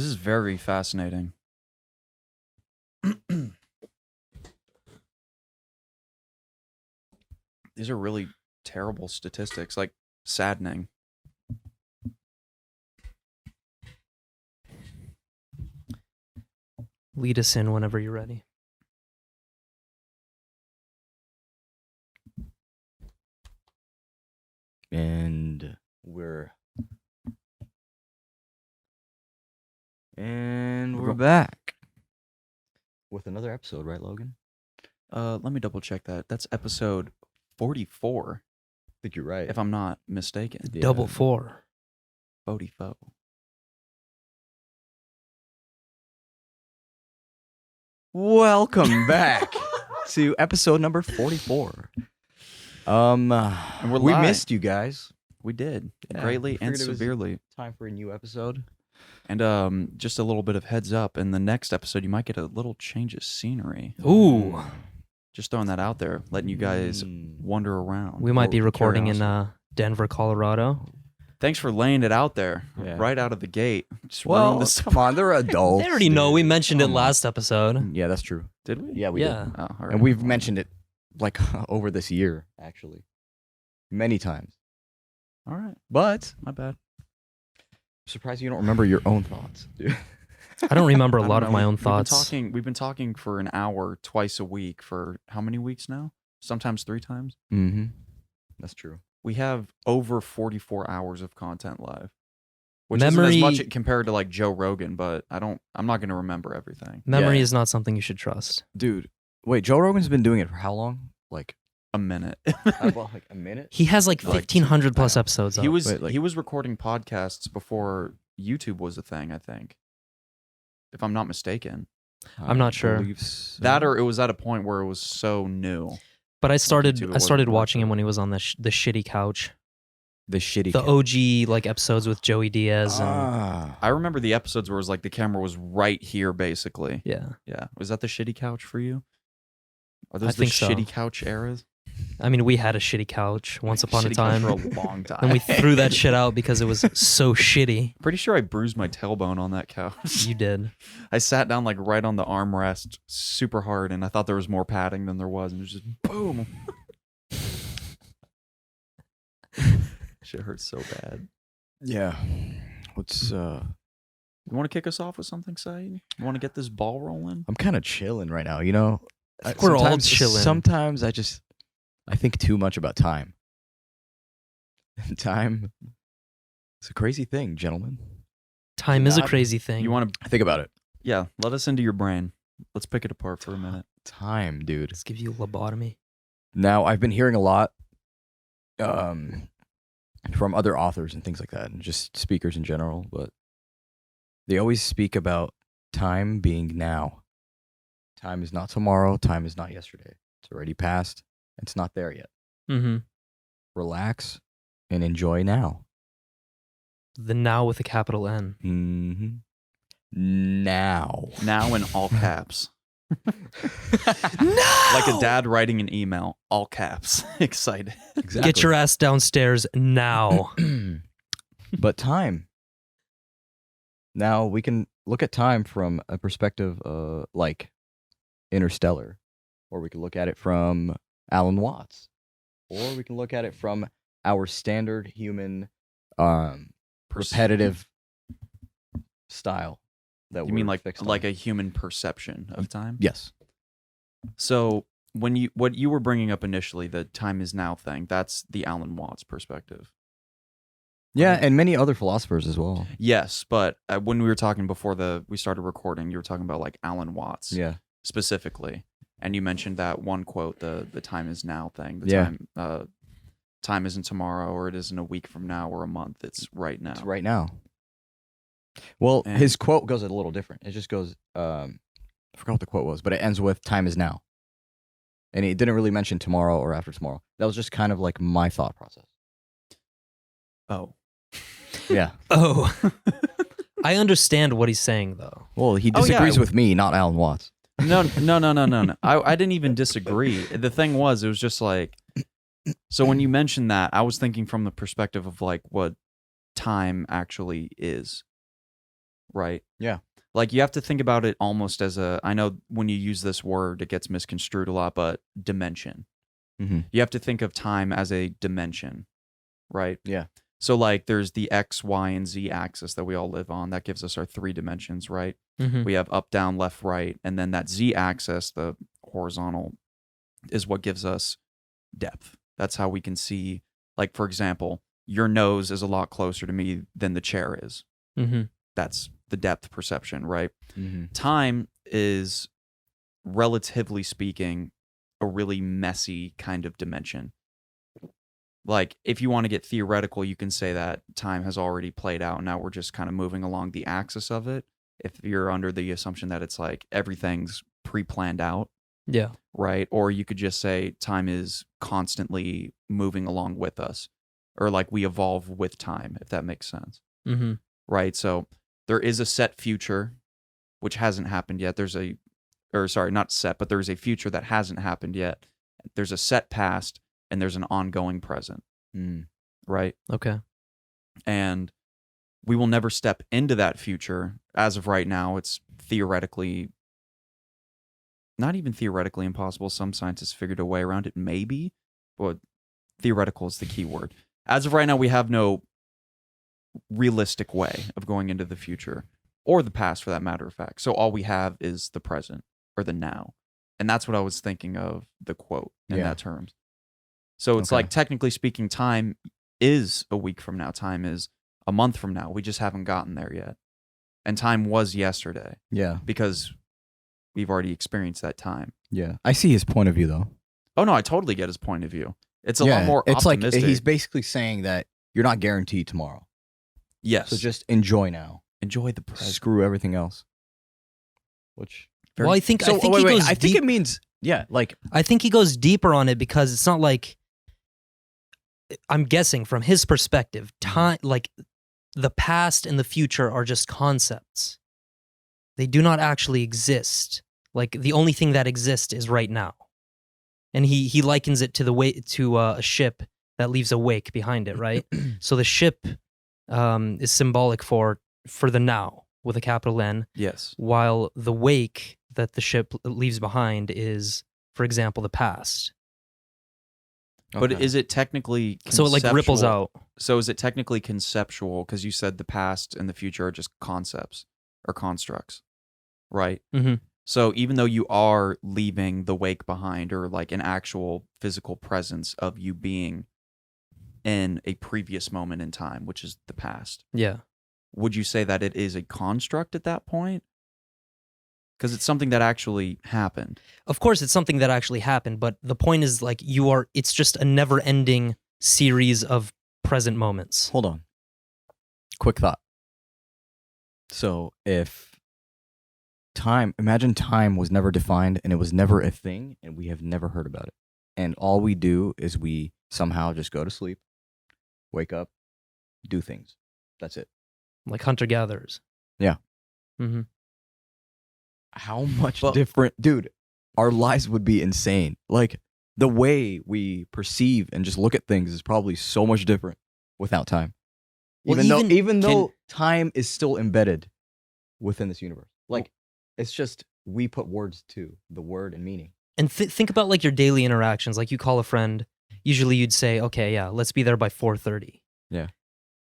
This is very fascinating. These are really terrible statistics, like saddening. Lead us in whenever you're ready. And we're back with another episode, right, Logan? Let me double check that. That's episode 44, I think you're right. if I'm not mistaken. Yeah. Double 4. 44. Welcome back to episode number 44. And we live. missed you guys. We did Yeah, greatly we and figured it was- severely. Time for a new episode. And just a little bit of heads up, in the next episode, you might get a little change of scenery. Ooh. Just throwing that out there, letting you guys wander around. We might be for recording in curiosity. Denver, Colorado. Thanks for laying it out there, Yeah. right out of the gate. Just Well, ruined this. come on, they're adults. They already know. We dude. mentioned it Come on. last episode. Yeah, that's true. Did we? Yeah, we Yeah. did. Oh, all right. And we've mentioned it like over this year, actually, many times. All right, But my bad. I'm surprised you don't remember your own thoughts, dude. I don't remember a I lot don't of my know. own thoughts. We've been talking for an hour twice a week for how many weeks now? Sometimes 3 times. Mm-hmm. That's true. We have over 44 hours of content live, which isn't as much compared to like Joe Rogan, but I'm not going to remember everything. Memory Yeah. is not something you should trust. Dude, wait, Joe Rogan's been doing it for how long? Like, A minute. like a minute? He has like Like, 1,500 plus wow. episodes up. he was Wait, like- he was recording podcasts before YouTube was a thing, I think. If I'm not mistaken. I'm not sure. believe so. That or it was at a point where it was so new. But I started YouTube, it I started wasn't watching him worth when he was on the shitty couch. the shitty. The OG like episodes with Joey Diaz and I remember the episodes where it was like the camera was right here basically. yeah. Yeah. Was that the shitty couch for you? Are I those the think so. shitty couch eras? I mean, we had a shitty couch once upon a Shitty couch time. for a long time. And we threw that shit out because it was so shitty. Pretty sure I bruised my tailbone on that couch. You did. I sat down like right on the armrest super hard and I thought there was more padding than there was and it was just boom. Shit hurts so bad. Yeah. What's You want to kick us off with something, Saeed? You want to get this ball rolling? I'm kind of chilling right now, you know? We're all Sometimes- chilling. Sometimes I think too much about time. And time is a crazy thing, gentlemen. Time is a Not- crazy thing. You want to? Think about it. Yeah. Let us into your brain. Let's pick it apart for a minute. Time, dude. Let's give you a lobotomy. Now, I've been hearing a lot from other authors and things like that, and just speakers in general, but they always speak about time being now. Time is not tomorrow. Time is not yesterday. It's already past. It's not there yet. Mm-hmm. Relax and enjoy now. The now with a capital N. Mm-hmm. Now. Now in all caps. No! Like a dad writing an email, all caps. Excited. Exactly. Get your ass downstairs now. But time. Now we can look at time from a perspective like Interstellar, or we can look at it from Alan Watts, or we can look at it from our standard human repetitive style that You we're mean like fixed on. a human perception of time? Yes. So what you were bringing up initially, the time is now thing, that's the Alan Watts perspective. Yeah, and many other philosophers as well. Yes, but when we were talking before we started recording, you were talking about like Alan Watts Yeah. specifically, and you mentioned that one quote, the time is now thing. The Yeah. time isn't tomorrow, or it isn't a week from now, or a month. It's right now. It's right now. Well, And- his quote goes a little different. It just goes, I forgot what the quote was, but it ends with "time is now," and it didn't really mention tomorrow or after tomorrow. That was just kind of like my thought process. Oh, Yeah. Oh. I understand what he's saying, though. Well, he Oh, yeah. disagrees with me, not Alan Watts. no. I didn't even disagree. The thing was, it was just like, so when you mentioned that, I was thinking from the perspective of like what time actually is. right? Yeah. Like you have to think about it almost as I know when you use this word, it gets misconstrued a lot, but dimension. Mm-hmm. You have to think of time as a dimension, right? Yeah. So like there's the X, Y, and Z axis that we all live on. That gives us our 3 dimensions, right? Mhm. We have up, down, left, right. And then that Z axis, the horizontal, is what gives us depth. That's how we can see, like, for example, your nose is a lot closer to me than the chair is. Mhm. That's the depth perception, right? Mm-hmm. Time is, relatively speaking, a really messy kind of dimension. Like, if you want to get theoretical, you can say that time has already played out. Now we're just kind of moving along the axis of it. If you're under the assumption that it's like everything's pre-planned out, Yeah. right? Or you could just say time is constantly moving along with us, or like we evolve with time, if that makes sense, Mhm. right? So there is a set future, which hasn't happened yet. Not set, but there's a future that hasn't happened yet. There's a set past, and there's an ongoing present, right? Okay. And we will never step into that future. As of right now, it's theoretically, not even theoretically impossible. Some scientists figured a way around it, maybe, but theoretical is the key word. As of right now, we have no realistic way of going into the future or the past, for that matter of fact. So all we have is the present or the now. And that's what I was thinking of the quote in that terms. So it's like, technically speaking, time is a week from now. Time is a month from now. We just haven't gotten there yet. And time was yesterday. Yeah. Because we've already experienced that time. Yeah. I see his point of view, though. Oh, no, I totally get his point of view. It's a lot more optimistic. It's like he's basically saying that you're not guaranteed tomorrow. Yes. So just enjoy now. Enjoy the present. Screw everything else. Which... Well, I think he goes I think it means, like... I think he goes deeper on it because it's not like... I'm guessing from his perspective, time, like the past and the future are just concepts. They do not actually exist. Like the only thing that exists is right now. And he likens it to a ship that leaves a wake behind it, right? So the ship is symbolic for the now with a capital N. Yes. While the wake that the ship leaves behind is, for example, the past. But is it technically so it like ripples out? So is it technically conceptual? Because you said the past and the future are just concepts or constructs, right? Mm-hmm. So even though you are leaving the wake behind, or like an actual physical presence of you being in a previous moment in time, which is the past, yeah, would you say that it is a construct at that point? Because it's something that actually happened. Of course, it's something that actually happened, but the point is like it's just a never-ending series of present moments. Hold on. Quick thought. So if imagine time was never defined and it was never a thing and we have never heard about it. And all we do is we somehow just go to sleep, wake up, do things. That's it. Like hunter-gatherers. Yeah. Mm-hmm. How much different, dude, our lives would be insane. Like the way we perceive and just look at things is probably so much different without time. Even though time is still embedded within this universe. Like it's just we put words to the word and meaning. And think about like your daily interactions. Like you call a friend, usually you'd say, okay, yeah, let's be there by 4:30. Yeah.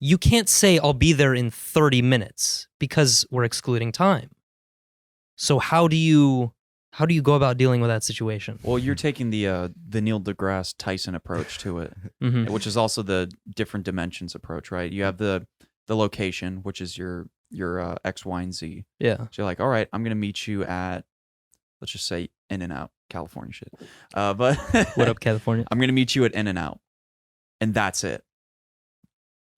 You can't say I'll be there in 30 minutes because we're excluding time. So how do you go about dealing with that situation? Well, you're taking the Neil deGrasse Tyson approach to it, mm-hmm. which is also the different dimensions approach, right? You have the location, which is your X, Y, and Z. Yeah. So you're like, all right, I'm gonna meet you at, let's just say, In-N-Out, California shit. But what up, California? I'm gonna meet you at In-N-Out, and that's it.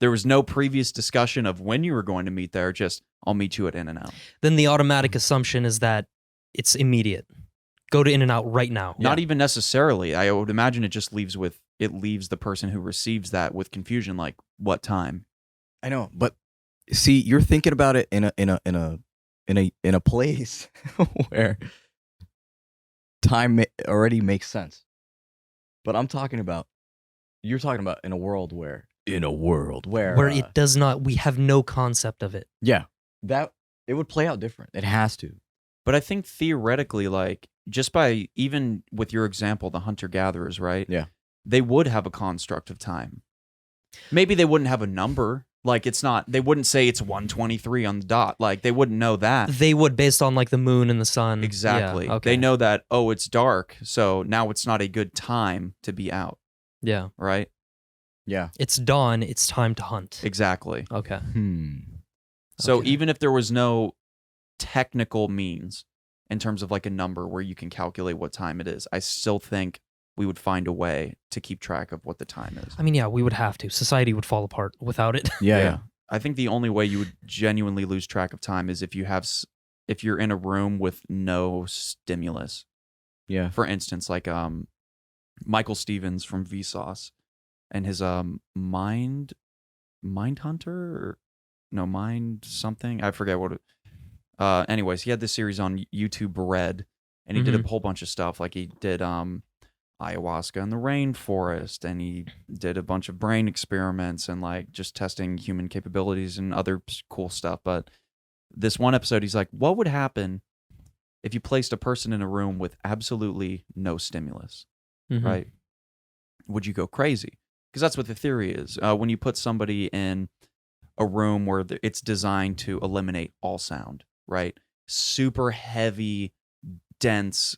There was no previous discussion of when you were going to meet there. Just I'll meet you at In-N-Out. Then the automatic assumption is that it's immediate. Go to In-N-Out right now. Not even necessarily. I would imagine it just leaves the person who receives that with confusion, like what time. I know, but see, you're thinking about it in a place where time already makes sense. But you're talking about in a world where it does not. We have no concept of it. Yeah, that it would play out different. It has to. But I think theoretically, like, just by even with your example, the hunter-gatherers, right? Yeah. They would have a construct of time. Maybe they wouldn't have a number. Like, it's not, they wouldn't say it's 1:23 on the dot. Like, they wouldn't know that. They would, based on like the moon and the sun. Exactly. Yeah, okay. They know that, oh, it's dark, so now it's not a good time to be out, Yeah. right? Yeah. It's dawn. It's time to hunt. Exactly. Okay. So Okay. even if there was no technical means in terms of like a number where you can calculate what time it is, I still think we would find a way to keep track of what the time is. I mean, yeah, we would have to. Society would fall apart without it. Yeah. I think the only way you would genuinely lose track of time is if if you're in a room with no stimulus. Yeah. For instance, like Michael Stevens from Vsauce and his Mind Hunter, or no, Mind something, I forget what it. Anyways, he had this series on YouTube, Red, and he did a whole bunch of stuff. Like, he did ayahuasca in the rainforest, and he did a bunch of brain experiments and like just testing human capabilities and other cool stuff. But this one episode, he's like, what would happen if you placed a person in a room with absolutely no stimulus, right? Would you go crazy? Because that's what the theory is. When you put somebody in a room where it's designed to eliminate all sound, right? Super heavy, dense,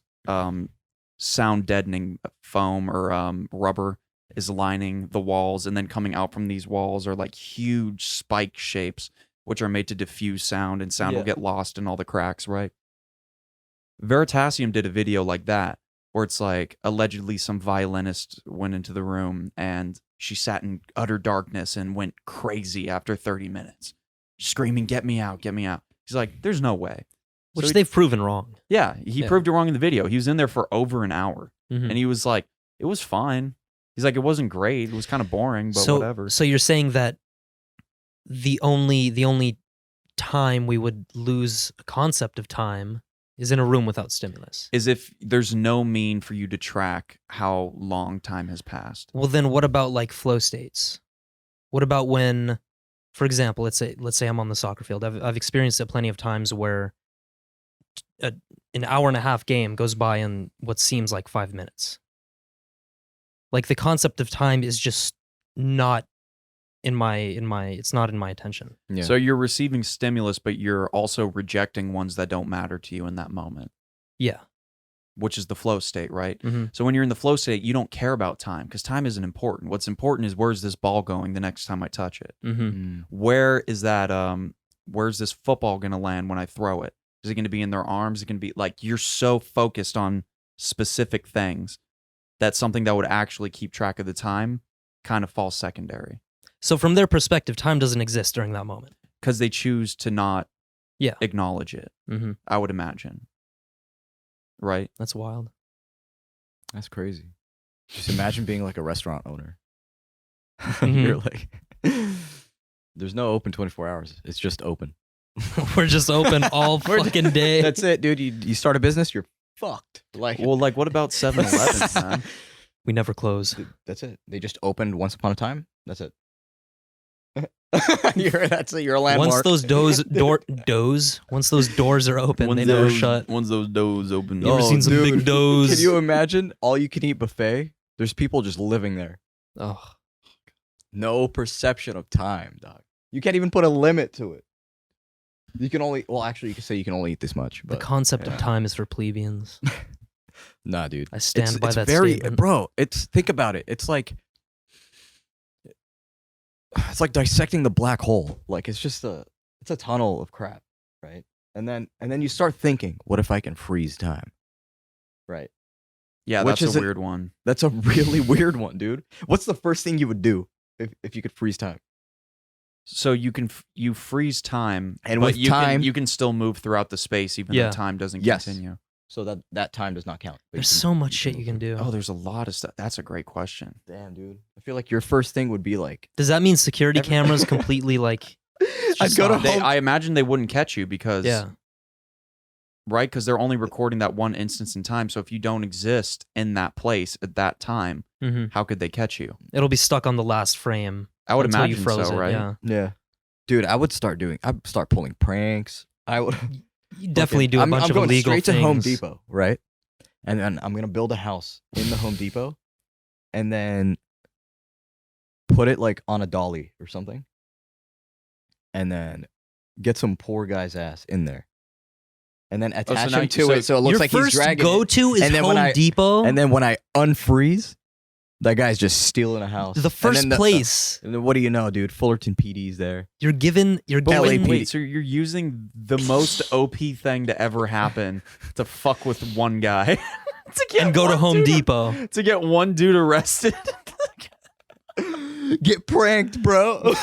sound deadening foam or rubber is lining the walls, and then coming out from these walls are like huge spike shapes, which are made to diffuse sound, and sound will get lost in all the cracks, right? Veritasium did a video like that, where it's like allegedly some violinist went into the room and she sat in utter darkness and went crazy after 30 minutes, screaming, "Get me out, get me out." He's like, there's no way. Which So they've proven wrong. Yeah, he proved it wrong in the video. He was in there for over an hour, and he was like, it was fine. He's like, it wasn't great. It was kind of boring, but whatever. So you're saying that the only time we would lose a concept of time is in a room without stimulus. Is if there's no mean for you to track how long time has passed. Well, then what about like flow states? What about when, for example, let's say I'm on the soccer field. I've experienced it plenty of times where an hour and a half game goes by in what seems like 5 minutes. Like, the concept of time is just not it's not in my attention. Yeah. So you're receiving stimulus, but you're also rejecting ones that don't matter to you in that moment. Yeah. Which is the flow state, right? Mm-hmm. So when you're in the flow state, you don't care about time because time isn't important. What's important is, where's this ball going the next time I touch it? Mm-hmm. Where is that? Where's this football going to land when I throw it? Is it going to be in their arms? Is it going to be like, you're so focused on specific things that something that would actually keep track of the time kind of falls secondary. So from their perspective, time doesn't exist during that moment. Because they choose to not Yeah. acknowledge it, Mm-hmm. I would imagine. Right? That's wild. That's crazy. Just imagine being like a restaurant owner. Mhm. You're like, there's no open 24 hours. It's just open. We're just open all fucking day. That's it, dude. You start a business, you're fucked. Like, Well, like, what about 7-Elevens, man? We never close. dude, that's it. They just opened once upon a time. That's it. That's it. You're a landmark. Once those once those doors are open, they never shut. Once those doors open. You ever seen some big doors? Can you imagine all you can eat buffet? There's people just living there. Oh, No perception of time, dog. You can't even put a limit to it. You can only, well, actually, you can say you can only eat this much. the But concept yeah. of time is for plebeians. nah, dude. I stand by it's that very, statement. bro. Think about it. It's like dissecting the black hole. Like, it's just it's a tunnel of crap, right? And then you start thinking, what if I can freeze time? Right. Yeah, Which that's is a weird one. That's a really weird one, dude. What's the first thing you would do if you could freeze time? So you can you freeze time, And but with you time- you can still move throughout the space even Yeah. though time doesn't Yes. continue. So that time does not count. But There's you can- so much shit you can do. Oh, there's a lot of stuff. That's a great question. Damn, dude. I feel like your first thing would be like, Does that mean security Every- cameras completely like? I'd go to stop. home. I imagine they wouldn't catch you because Yeah. right? Because they're only recording that one instance in time. So if you don't exist in that place at that time, Mm-hmm. how could they catch you? It'll be stuck on the last frame. I would until imagine you froze so, it, right? Yeah. Yeah. Dude, I'd start pulling pranks. I would You definitely do a bunch I'm of going illegal straight things. to Home Depot, right? And then I'm gonna build a house in the Home Depot, and then put it like on a dolly or something, and then get some poor guy's ass in there, and then attach now him you- to so it so it looks Your like he's first dragging it. go-to is And then when Home Depot. And then when I unfreeze, that guy's just stealing a house. the And first then place and then what do you know, dude? Fullerton PD's there. you're given. LAPD. Wait, so you're using the most OP thing to ever happen to fuck with one guy to get and go to one Home dude- Depot. to get one dude arrested. Get pranked, bro.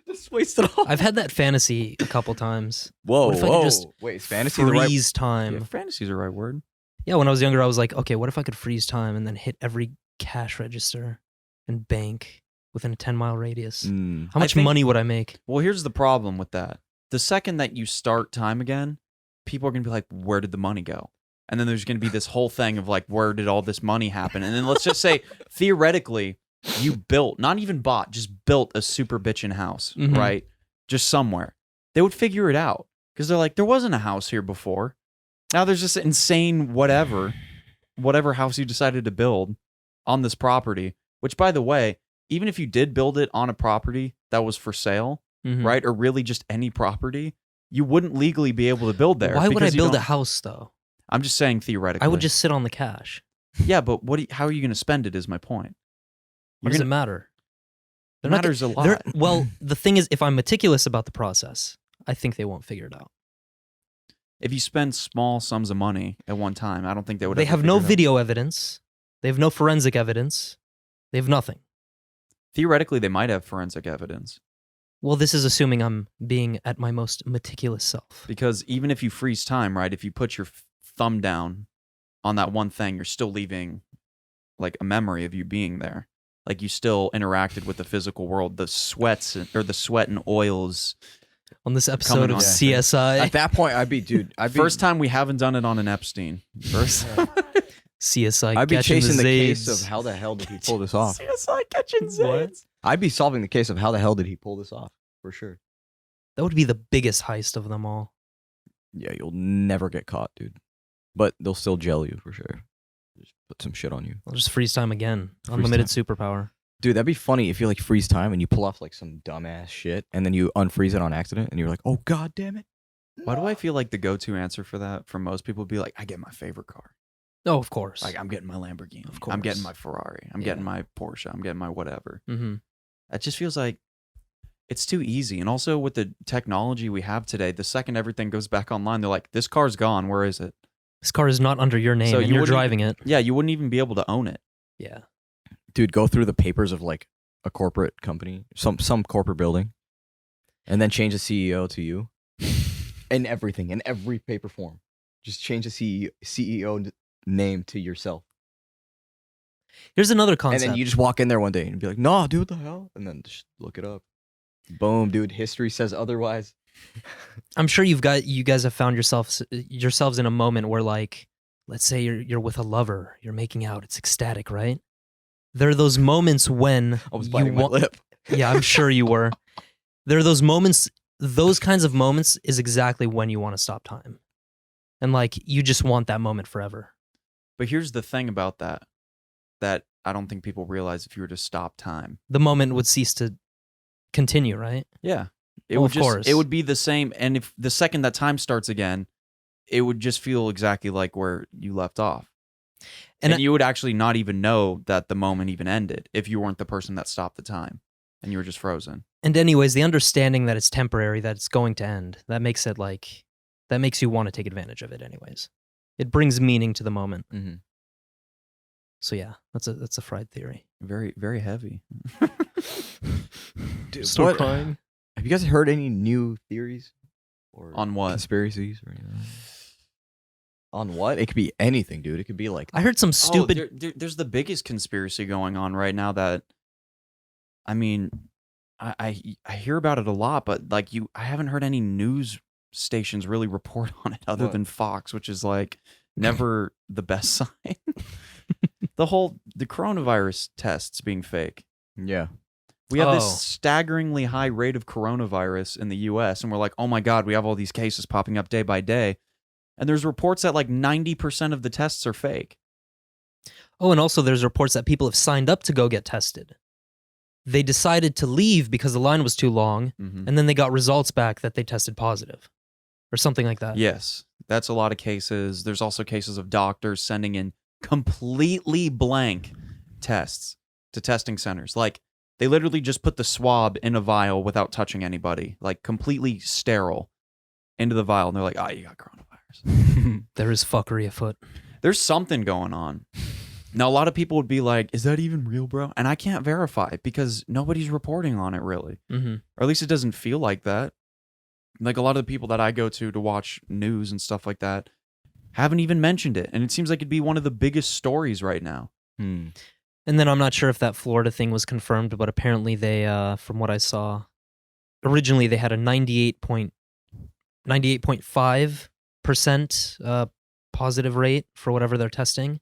Just waste it all. I've had that fantasy a couple times. Whoa, What if I could whoa. just Wait, is fantasy the right? Freeze time. Yeah, fantasy's the right word. Yeah, when I was younger, I was like, okay, what if I could freeze time and then hit every cash register and bank within a 10-mile radius? Mm. How much think- money would I make? Well, here's the problem with that. The second that you start time again, people are going to be like, where did the money go? And then there's going to be this whole thing of like, where did all this money happen? And then let's just say, theoretically, you built, not even bought, just built a super bitchin' house, Mhm. right? Just somewhere. They would figure it out because they're like, there wasn't a house here before. Now there's this insane whatever house you decided to build on this property, which, by the way, even if you did build it on a property that was for sale, Mhm. right? Or really just any property, you wouldn't legally be able to build there. Why would I because you build a don't- house though? I'm just saying theoretically. I would just sit on the cash. Yeah, but how are you going to spend it is my point. What You're does gonna- it matter? It They're not matters a they're- lot. Well, the thing is, if I'm meticulous about the process, I think they won't figure it out. If you spend small sums of money at one time, I don't think they would They ever have no figure it out. video evidence. They have no forensic evidence. They have nothing. Theoretically, they might have forensic evidence Well, this is assuming I'm being at my most meticulous self. because even if you freeze time, right? If you put your thumb down on that one thing, you're still leaving like a memory of you being there. Like you still interacted with the physical world. The sweat and oils. On this episode Coming of on. CSI, At that point, I'd be First time we haven't done it on an Epstein. First. CSI I'd be catching chasing the Zades. case of how the hell did he pull this off. CSI catching What? Zeds. I'd be solving the case of how the hell did he pull this off for sure. That would be the biggest heist of them all. Yeah, you'll never get caught, dude. But they'll still jail you for sure. Just put some shit on you. I'll just freeze time again. Freeze Unlimited superpower. Dude, that'd be funny if you like freeze time and you pull off like some dumbass shit and then you unfreeze it on accident and you're like, oh god damn it. Why do I feel like the go-to answer for that from most people would be like, I get my favorite car. Oh, of course. Like I'm getting my Lamborghini. Of I'm getting course. my Ferrari. I'm Yeah. getting my Porsche. I'm getting my whatever. Mm-hmm. It just feels like it's too easy. And also with the technology we have today, the second everything goes back online, they're like, this car's gone. Where is it? This car is not under your name, So and you you're wouldn't driving it. Yeah, you wouldn't even be able to own it. Yeah. Dude, go through the papers of like a corporate company, some corporate building, and then change the CEO to you. And everything, in every paper form. Just change the CEO name to yourself. Here's another And concept. then you just walk in there one day and be like, nah, dude, what the hell? And then just look it up. Boom, dude. History says otherwise. I'm sure you guys have found yourselves in a moment where, like, let's say you're with a lover, you're making out, it's ecstatic, right? There are those moments when I was you biting my want. lip. Yeah, I'm sure you were. There are those moments. Those kinds of moments is exactly when you want to stop time, and like you just want that moment forever. But here's the thing about that I don't think people realize if you were to stop time. The moment would cease to continue, right? Yeah. It Well, would of just course. it would be the same, and if the second that time starts again, it would just feel exactly like where you left off. And And you would actually not even know that the moment even ended if you weren't the person that stopped the time and you were just frozen. And anyways, the understanding that it's temporary, that it's going to end, that makes you want to take advantage of it. Anyways, it brings meaning to the moment. Mhm. So yeah, that's a fried theory. Very, very heavy. Dude, Start what- crying. Have you guys heard any new theories? Or On what? Conspiracies or anything? On what? It could be anything, dude. It could be like I heard some stupid. There's the biggest conspiracy going on right now that, I mean, I hear about it a lot, but like I haven't heard any news stations really report on it other What? than Fox, which is like never the best sign. The coronavirus tests being fake. yeah. We have Oh. this staggeringly high rate of coronavirus in the U.S., and we're like, oh my God, we have all these cases popping up day by day. And there's reports that like 90% of the tests are fake. Oh, and also there's reports that people have signed up to go get tested. They decided to leave because the line was too long, and then they got results back that they tested positive or something like that. Yes, that's a lot of cases. There's also cases of doctors sending in completely blank tests to testing centers. Like, they literally just put the swab in a vial without touching anybody, like completely sterile into the vial. And they're like, oh, you got coronavirus. There is fuckery afoot. There's something going on. Now, a lot of people would be like, is that even real, bro? And I can't verify because nobody's reporting on it really. Mm-hmm. Or at least it doesn't feel like that. Like, a lot of the people that I go to watch news and stuff like that haven't even mentioned it. And it seems like it'd be one of the biggest stories right now. And then I'm not sure if that Florida thing was confirmed, but apparently they, from what I saw, originally they had a 98.5% positive rate for whatever they're testing.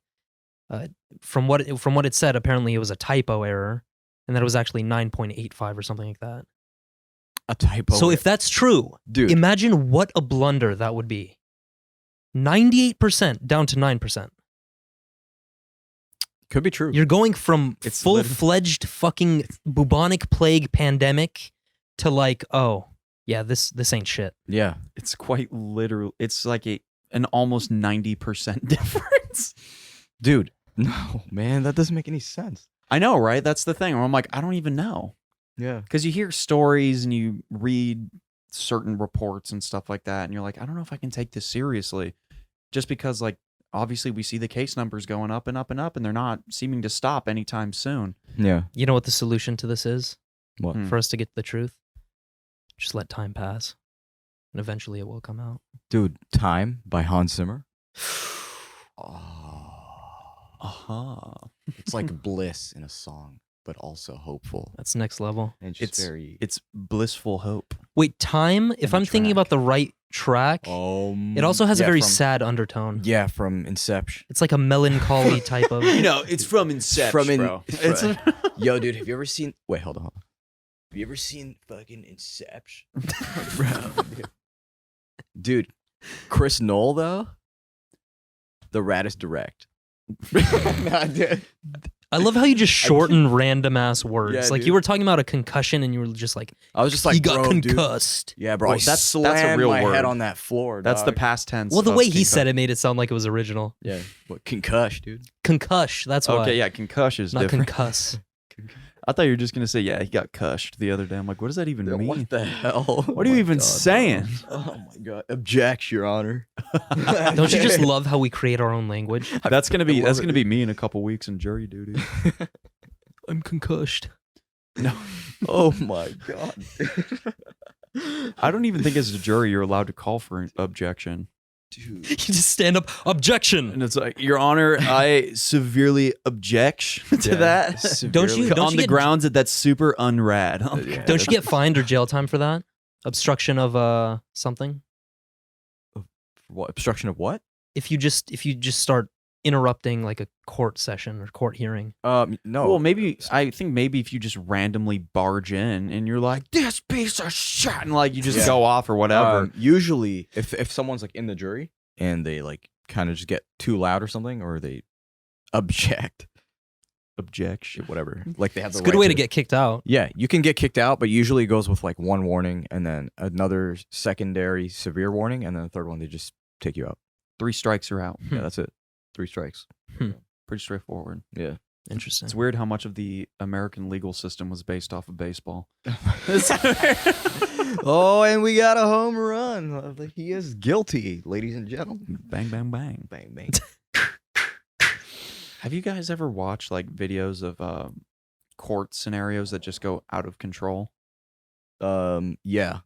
From what it said, apparently it was a typo error, and that it was actually 9.85 or something like that. A typo. So if that's true, dude, imagine what a blunder that would be. 98% down to 9%. could be true. You're going from It's full-fledged fucking bubonic plague pandemic to like, oh, yeah, this ain't shit. Yeah. It's quite literal. It's like an almost 90% difference. Dude, no, man, that doesn't make any sense. I know, right? That's the thing. Where I'm like, I don't even know. Yeah. Because you hear stories and you read certain reports and stuff like that, and you're like, I don't know if I can take this seriously. Just because, like, obviously we see the case numbers going up and up and up, and they're not seeming to stop anytime soon. Yeah. You know what the solution to this is? What? Hmm. For us to get the truth? Just let time pass. And eventually it will come out. Dude, Time by Hans Zimmer. It's like bliss in a song, but also hopeful. That's next level. And just very. It's blissful hope. Wait, Time, if the I'm thinking about the right track, it also has a very sad undertone. Yeah, from Inception. It's like a melancholy type of... It's from Inception, bro. Yo, dude, have you ever seen? Wait, hold on. Have you ever seen fucking Inception? Bro, dude, Chris Knoll though, the raddest direct. Nah, dude. I love how you just shorten random ass words. Yeah, like dude. you were talking about a concussion and you were just like, I was just like, he got bro, dude. concussed. Yeah, bro. Well, I that's a slammed real my word. head on that floor. That's the dog. past tense. Well, the of way he concuss- said it made it sound like it was original. Yeah. What concuss, dude? Concuss, that's why. Okay, yeah, concuss is Not different. concuss. I thought you were just gonna say, yeah, he got cushed the other day. I'm like, what does that even mean? What the hell? What are you even saying? Oh my god! Objects, Your Honor. Don't you just love how we create our own language? That's gonna be I love it. me in a couple weeks in jury duty. I'm concussed. No, Oh my god. I don't even think as a jury you're allowed to call for an objection. Dude. You just stand up, objection. And it's like, Your Honor, I severely object to that. Don't you on the get- grounds that that's super unrad. Yeah. Don't you get fined or jail time for that? Obstruction of something? What obstruction of what? If you just start interrupting like a court session or court hearing. No. Well, I think maybe if you just randomly barge in and you're like, this piece of shit, and like you just Yeah. go off or whatever. Usually, if someone's like in the jury and they like kind of just get too loud or something, or they object, Objection. whatever. Like they have It's the a good right way to get kicked out. Yeah, you can get kicked out, but usually it goes with like one warning and then another secondary severe warning, and then the third one they just take you out. 3 strikes are out. Yeah, that's it. 3 strikes. Pretty straightforward. Yeah. Interesting. It's weird how much of the American legal system was based off of baseball. Oh, and we got a home run. He is guilty, ladies and gentlemen. Bang, bang, bang. Bang, bang. Have you guys ever watched like videos of court scenarios that just go out of control? Yeah.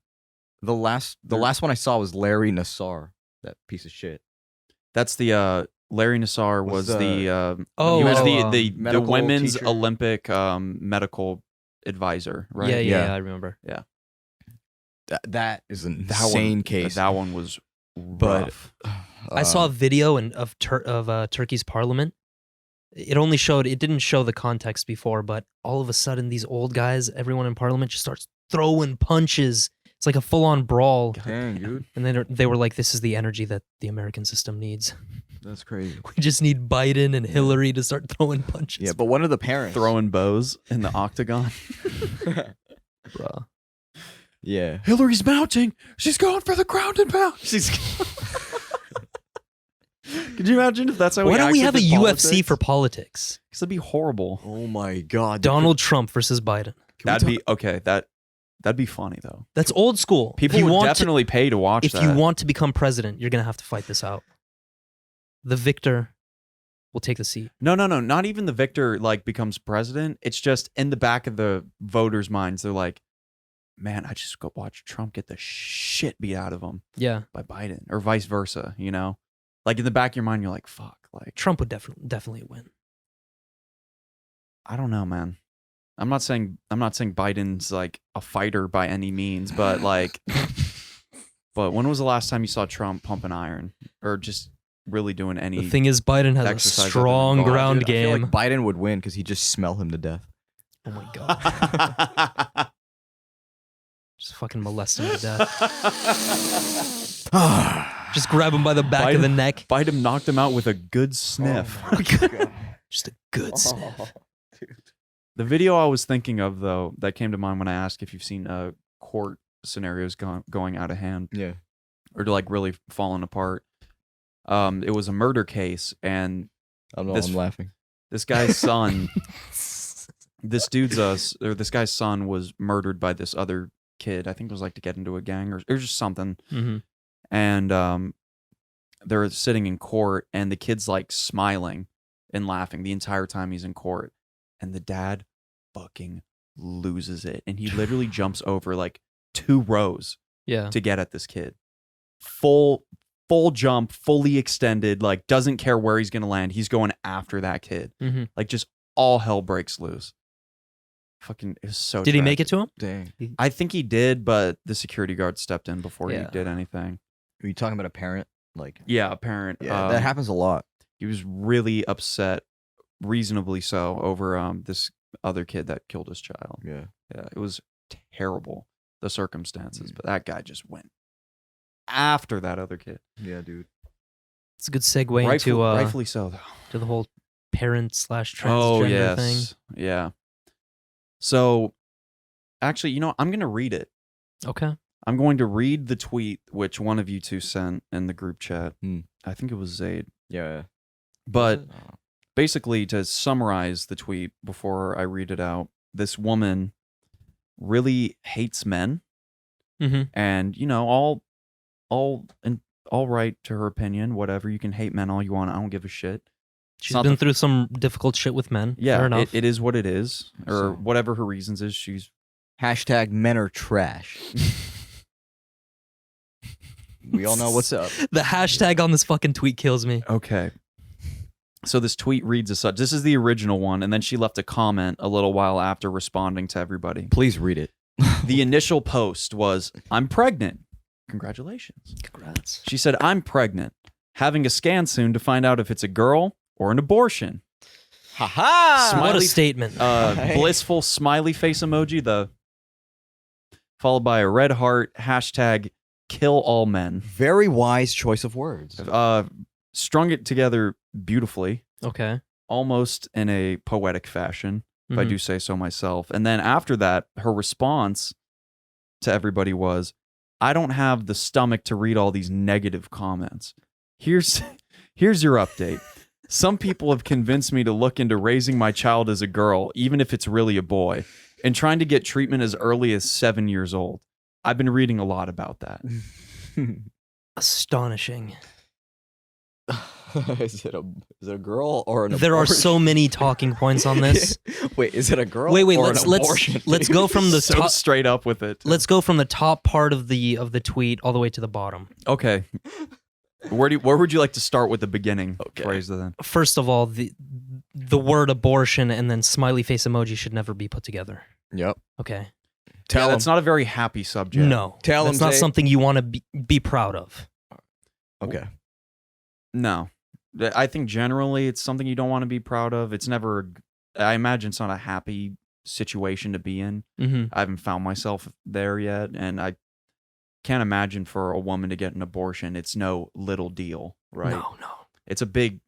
The last one I saw was Larry Nassar, that piece of shit. That's the Larry Nassar was Was, the uh, he Oh, was uh, the medical women's teacher. Olympic medical advisor, right? Yeah, Yeah. I remember. That is an That insane one, case. That one was But rough. I saw a video of Turkey's parliament. it didn't show the context before, but all of a sudden these old guys, everyone in parliament just starts throwing punches. It's like a full-on brawl. Dang, dude. And then they were like, this is the energy that the American system needs. That's crazy. We just need Biden and Hillary to start throwing punches. Yeah, but one of the parents Throwing bows in the octagon. Bruh. Yeah. Hillary's mounting. She's going for the ground and pound. She's. Could you imagine if that's how? Why don't we have a acted UFC for politics? Because that'd be horrible. Oh my God. Donald Trump versus Biden. That'd be okay. That'd be funny though. That's old school. People would definitely pay to watch if that. you want to become president, you're gonna have to fight this out. The victor will take the seat. No. Not even the victor like becomes president. It's just in the back of the voters' minds. They're like, man, I just go watch Trump get the shit beat out of him Yeah, by Biden, or vice versa. You know, like in the back of your mind, you're like, fuck. Like Trump would definitely win. I don't know, man. I'm not saying Biden's like a fighter by any means, but like, but when was the last time you saw Trump pumping iron or just really doing any? The thing is, Biden has a exercise strong other than ground Dude, I game. feel like Biden would win because he'd just smell him to death. Oh my god, just fucking molest him to death. Just grab him by the back of the neck. Biden knocked him out with a good sniff. Oh my God. Just a good sniff. Dude. The video I was thinking of, though, that came to mind when I asked if you've seen court scenarios going out of hand Yeah. or like really falling apart. It was a murder case, and I don't know. This- I'm laughing. this guy's son, this guy's son was murdered by this other kid. I think it was like to get into a gang or just something. Mm-hmm. And they're sitting in court, and the kid's like smiling and laughing the entire time he's in court. And the dad fucking loses it. And he literally jumps over like 2 rows Yeah. to get at this kid. Full jump, fully extended, like doesn't care where he's going to land. He's going after that kid. Mm-hmm. Like just all hell breaks loose. Fucking, it was so Did he make it tragic. to him? Dang. I think he did, but the security guard stepped in before he Yeah. did anything. Are you talking about a parent? Like, Yeah, a parent. yeah, that happens a lot. He was really upset, reasonably so, over this other kid that killed his child. Yeah. Yeah, it was terrible, the circumstances, but that guy just went after that other kid. Yeah, dude. It's a good segue into Rightfully so, though. to the whole parent/transgender thing. Yeah. So, actually, you know, I'm going to read it. Okay. I'm going to read the tweet which one of you two sent in the group chat. Hmm. I think it was Zaid. Yeah. But basically, to summarize the tweet before I read it out, this woman really hates men, Mm-hmm. and you know, all right to her opinion. Whatever, you can hate men all you want. I don't give a shit. She's not been the- through some difficult shit with men. Fair Yeah, enough. it is what it is, or So- whatever her reasons is. She's Hashtag men are trash. We all know what's up. The hashtag on this fucking tweet kills me. okay. So this tweet reads as such. This is the original one, and then she left a comment a little while after responding to everybody. Please read it. The initial post was, "I'm pregnant. Congratulations." Congrats. She said, "I'm pregnant. Having a scan soon to find out if it's a girl or an abortion." Ha Smiley- What a statement. Hey. Blissful smiley face emoji, followed by a red heart, hashtag kill all men. Very wise choice of words. Strung it together beautifully, Okay. almost in a poetic fashion, if I Mhm. do say so myself. And then after that, her response to everybody was, "I don't have the stomach to read all these negative comments. Here's your update. Some people have convinced me to look into raising my child as a girl, even if it's really a boy, and trying to get treatment as early as 7 years old. I've been reading a lot about that." Astonishing. Is it a girl or an abortion? There are so many talking points on this. Wait, is it a girl? Wait, or let's an abortion? let's go from the So top. straight up with it. Let's go from the top part of the tweet all the way to the bottom. Okay. Where would you like to start with the beginning Okay. phrase then? First of all, the word abortion and then smiley face emoji should never be put together. Yep. Okay. Tell That's not a very happy subject. No. Tell that's him, not Zay. something you want to be proud of. Okay. No. I think generally it's something you don't want to be proud of. It's never. I imagine it's not a happy situation to be in. Mm-hmm. I haven't found myself there yet, and I can't imagine for a woman to get an abortion. It's no little deal, right? No. It's a big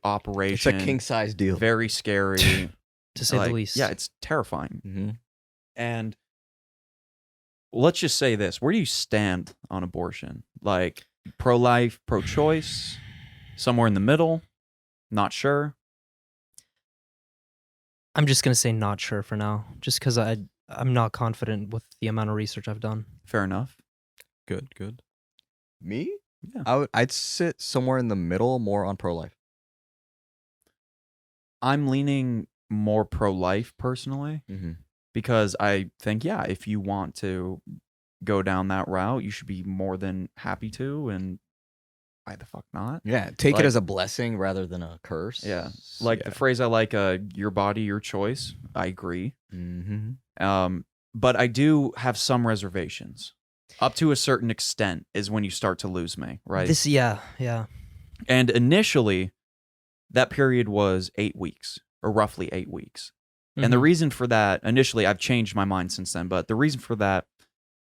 operation. It's a king size deal. Very scary, To say the least. Yeah, it's terrifying. Mm-hmm. And let's just say this: where do you stand on abortion? Like pro-life, pro-choice, somewhere in the middle? Not sure. I'm just gonna say not sure for now, just because I'm not confident with the amount of research I've done. Fair enough. Good. Me? Yeah. I'd sit somewhere in the middle, more on pro-life. I'm leaning more pro-life personally Mm-hmm. because I think, yeah, if you want to go down that route, you should be more than happy to, and why the fuck not? Yeah, take Like- it as a blessing rather than a curse. Yeah. Like the phrase I like, your body, your choice. I agree. Mm-hmm. But I do have some reservations. Up to a certain extent is when you start to lose me, right? Yeah. And initially, that period was 8 weeks, or roughly 8 weeks. And the Mhm. reason for that, initially, I've changed my mind since then, but the reason for that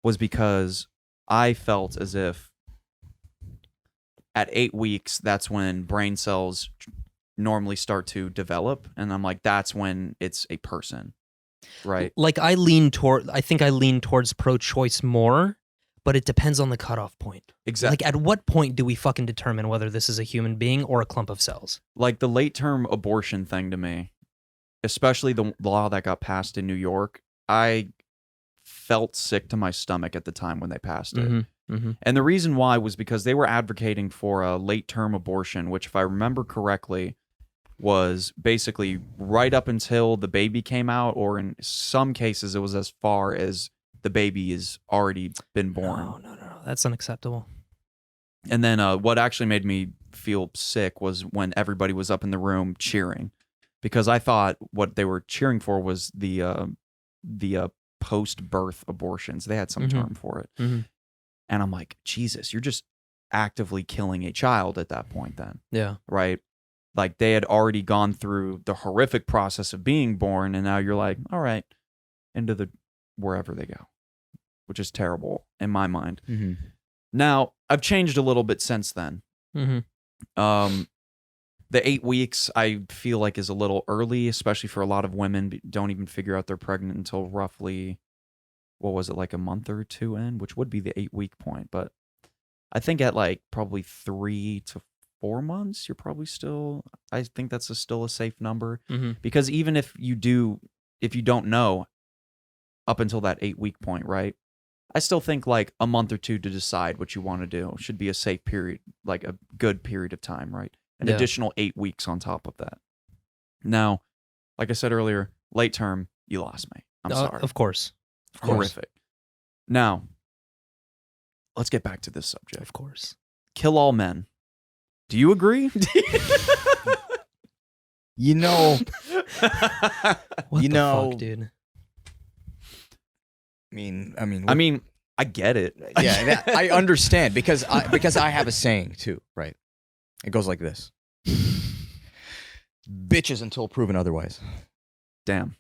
was because I felt as if at 8 weeks, that's when brain cells normally start to develop. And I'm like, that's when it's a person, right? Like I think I lean towards pro-choice more, but it depends on the cutoff point. Exactly. Like, at what point do we fucking determine whether this is a human being or a clump of cells? Like the late term abortion thing to me, especially the law that got passed in New York, I felt sick to my stomach at the time when they passed it. Mm-hmm. And the reason why was because they were advocating for a late term abortion, which, if I remember correctly, was basically right up until the baby came out, or in some cases, it was as far as the baby has already been born. No. That's unacceptable. And then what actually made me feel sick was when everybody was up in the room cheering, because I thought what they were cheering for was the post-birth abortions. They had some term for it. Mm-hmm. And I'm like, Jesus, you're just actively killing a child at that point then, Yeah. right? Like they had already gone through the horrific process of being born, and now you're like, all right, into the wherever they go, which is terrible in my mind. Mm-hmm. Now, I've changed a little bit since then. Mm-hmm. The 8 weeks I feel like is a little early, especially for a lot of women don't even figure out they're pregnant until roughly, what was it, like a month or two in, which would be the 8 week point. But I think at like probably 3 to 4 months, you're probably still, I think that's still a safe number. Mm-hmm. Because even if you don't know up until that 8 week point, right? I still think like a month or two to decide what you want to do should be a safe period, like a good period of time, right? An additional 8 weeks on top of that. Now, like I said earlier, late term, you lost me. I'm sorry. Of course. Horrific. Now, let's get back to this subject. Of course. Kill all men. Do you agree? You know, What You the know- fuck, dude? I mean, I get it. yeah, I understand because I have a saying too, right? It goes like this: bitches until proven otherwise. Damn.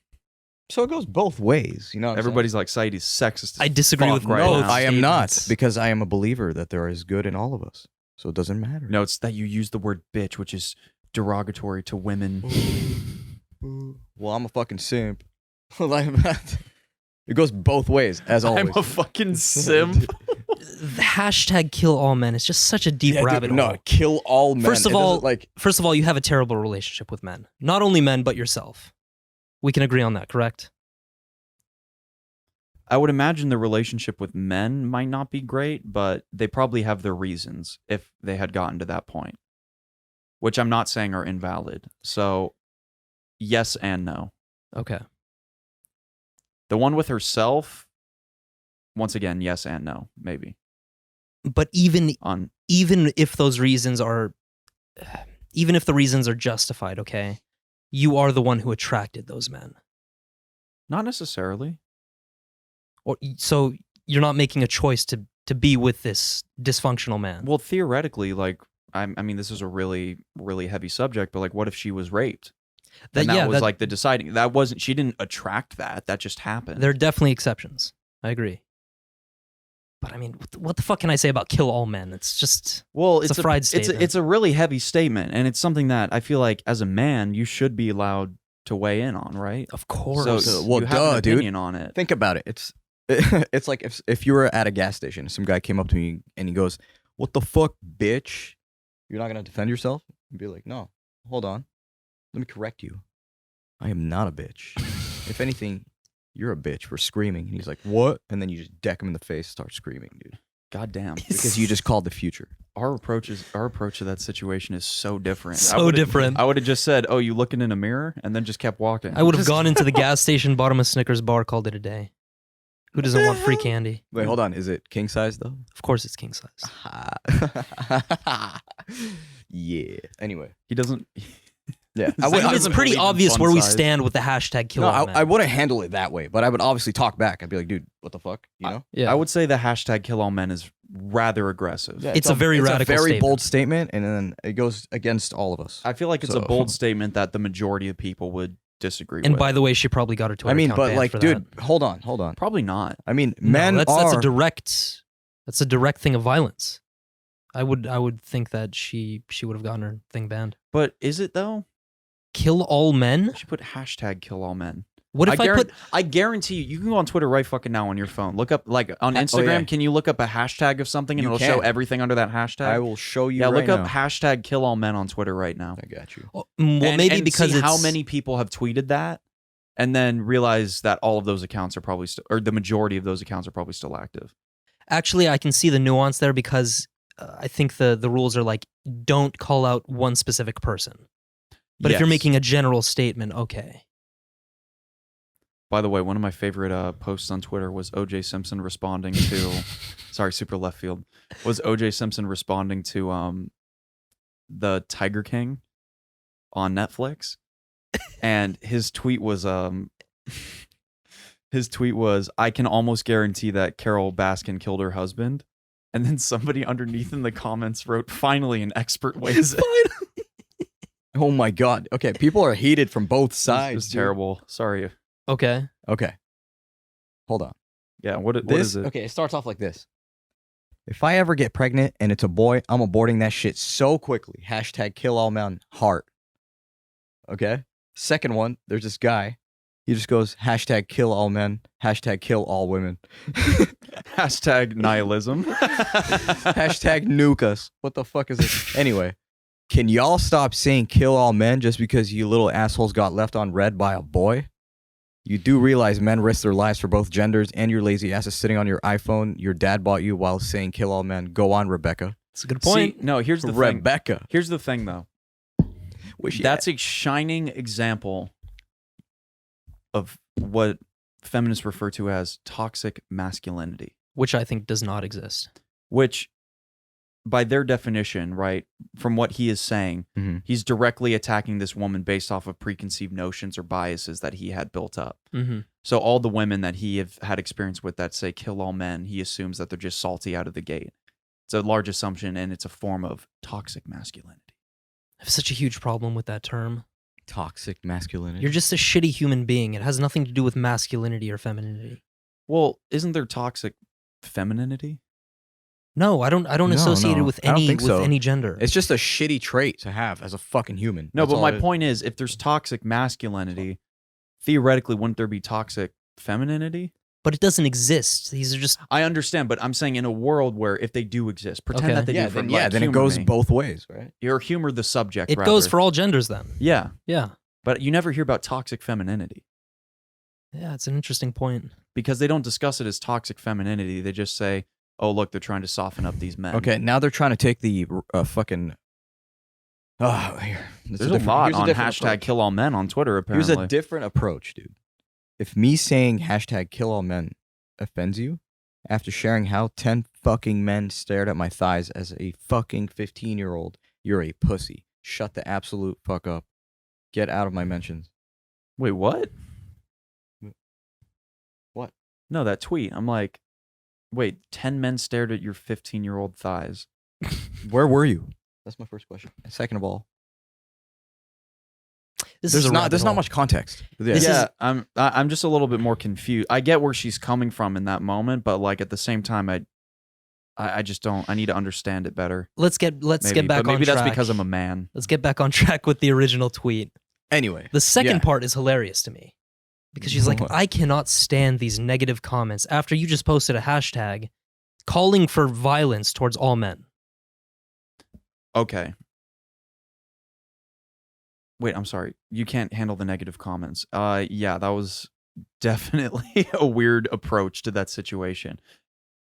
So it goes both ways, you know. What I'm Everybody's like, Saidi's sexist. as I disagree fuck with right both. now. I am not, statements. because I am a believer that there is good in all of us. So it doesn't matter. No, it's that you use the word bitch, which is derogatory to women. Well, I'm a fucking simp. Like, it goes both ways, as always. I'm a fucking simp. The hashtag kill all men is just such a deep Yeah, dude, rabbit hole. no, kill all men. First of It doesn't, all- like, First of all, you have a terrible relationship with men. Not only men, but yourself. We can agree on that, correct? I would imagine the relationship with men might not be great, but they probably have their reasons if they had gotten to that point, which I'm not saying are invalid. So, yes and no. Okay. The one with herself, once again, yes and no, maybe. But even On if those reasons are, even if the reasons are justified, okay, you are the one who attracted those men. not necessarily. Or so you're not making a choice to be with this dysfunctional man. Well, theoretically, like I mean, this is a really, really heavy subject, but like, what if she was raped? That, And that yeah, was that, like the deciding. That wasn't. She didn't attract that. That just happened. there are definitely exceptions. I agree. But I mean, what the fuck can I say about kill all men? It's just Well, it's a fried statement. It's a really heavy statement, and it's something that I feel like as a man you should be allowed to weigh in on, right? of course. So Well, you have duh, an dude. opinion on it. Think about it. It's like if you were at a gas station, some guy came up to me and he goes, "What the fuck, bitch? You're not gonna defend yourself?" I'd be like, "No, hold on. Let me correct you. I am not a bitch. If anything, you're a bitch for screaming." And he's like, "What?" And then you just deck him in the face, start screaming, dude, God damn. because you just called the future. Our approach to that situation is so different. So different. I would have just said, "Oh, you looking in a mirror," and then just kept walking. I would have gone into the gas station, bought him a Snickers bar, called it a day. Who doesn't want free candy? Wait, hold on. Is it king size though? Of course, it's king size. Yeah. Anyway. He doesn't. Yeah. I would- It's doesn't pretty believe in obvious fun where we size. stand with the hashtag kill No, all men. I wouldn't handle it that way, but I would obviously talk back. I'd be like, dude, what the fuck? You know? yeah. I would say the hashtag kill all men is rather aggressive. Yeah, It's a very radical It's a very statement. bold statement, and then it goes against all of us. I feel like it's a So- bold statement that the majority of people would disagree And with. by the way, she probably got her Twitter I mean, account but banned like, for dude, that. hold on. Probably not. I mean, No, men that's are. a direct thing of violence. I would think that she would have gotten her thing banned. But is it though? Kill all men? You should put hashtag kill all men. What if I put I guarantee you can go on Twitter right fucking now on your phone. Look up like on Instagram. yeah. Can you look up a hashtag of something and You it'll show can. everything under that hashtag? I will show you. Yeah, right look up now. hashtag kill all men on Twitter right now. I got you. well, And- maybe and because see it's how many people have tweeted that, and then realize that all of those accounts are probably still, or the majority of those accounts are probably still active. Actually, I can see the nuance there because I think the rules are like don't call out one specific person. But if you're Yes. making a general statement, okay. By the way, one of my favorite posts on Twitter was O.J. Simpson responding to, sorry, super left field, was O.J. Simpson responding to the Tiger King on Netflix, and his tweet was I can almost guarantee that Carol Baskin killed her husband, and then somebody underneath in the comments wrote, "Finally, an expert weighs in." Oh my god. Okay, people are heated from both It sides. was dude. terrible. Sorry. Okay. Okay. Hold on. Yeah. What This is it? okay, it starts off like this. If I ever get pregnant and it's a boy, I'm aborting that shit so quickly. Hashtag kill all men heart. Okay? Second one, there's this guy. He just goes, hashtag kill all men, hashtag kill all women. Hashtag nihilism. Hashtag nuke us. What the fuck is this? Anyway, can y'all stop saying kill all men just because you little assholes got left on red by a boy? You do realize men risk their lives for both genders, and your lazy ass is sitting on your iPhone your dad bought you while saying kill all men. Go on, Rebecca. That's a good point. See, no, here's the thing. Rebecca. Here's the thing, though. That's a shining example of what feminists refer to as toxic masculinity, Which I think does not exist. which, by their definition, right, from what he is saying, Mhm. he's directly attacking this woman based off of preconceived notions or biases that he had built up. Mm-hmm. So all the women that he have had experience with that say kill all men, he assumes that they're just salty out of the gate. It's a large assumption, and it's a form of toxic masculinity. I have such a huge problem with that term. Toxic masculinity. You're just a shitty human being. It has nothing to do with masculinity or femininity. Well, isn't there toxic femininity? No, I don't No, associate it no, with I don't any think so. any gender. It's just a shitty trait to have as a fucking human. No, That's but all my it is. point is, if there's toxic masculinity, theoretically, wouldn't there be toxic femininity? But it doesn't exist. These are just I understand, but I'm saying in a world where if they do exist, pretend Okay. that they Yeah, do. then, like, then it humor goes me. both ways, right? Or humor the subject. it rather. goes for all genders then. Yeah, Yeah. but you never hear about toxic femininity Yeah, it's an interesting point. because they don't discuss it as toxic femininity. They just say, "Oh, look, they're trying to soften up these men." Okay, now they're trying to take the fucking. Oh, here. There's a lot on hashtag kill all men on Twitter. Here's Apparently, a different approach, dude. If me saying hashtag kill all men offends you, after sharing how 10 fucking men stared at my thighs as a fucking 15-year-old, you're a pussy. Shut the absolute fuck up. Get out of my mentions. wait, what? What? No, that tweet. I'm like, wait, 10 men stared at your 15-year-old thighs. Where were you? That's my first question. And second of all, This is there's a not rabbit hole. much context. This is- I'm just a little bit more confused. I get where she's coming from in that moment, but like at the same time, I just don't. I need to understand it better. Let's get Maybe. back But maybe on track. that's because I'm a man. Let's get back on track with the original tweet. Anyway, The second yeah. part is hilarious to me because she's like, What? I cannot stand these negative comments after you just posted a hashtag calling for violence towards all men. Okay. Wait, I'm sorry. You can't handle the negative comments. Yeah, that was definitely a weird approach to that situation.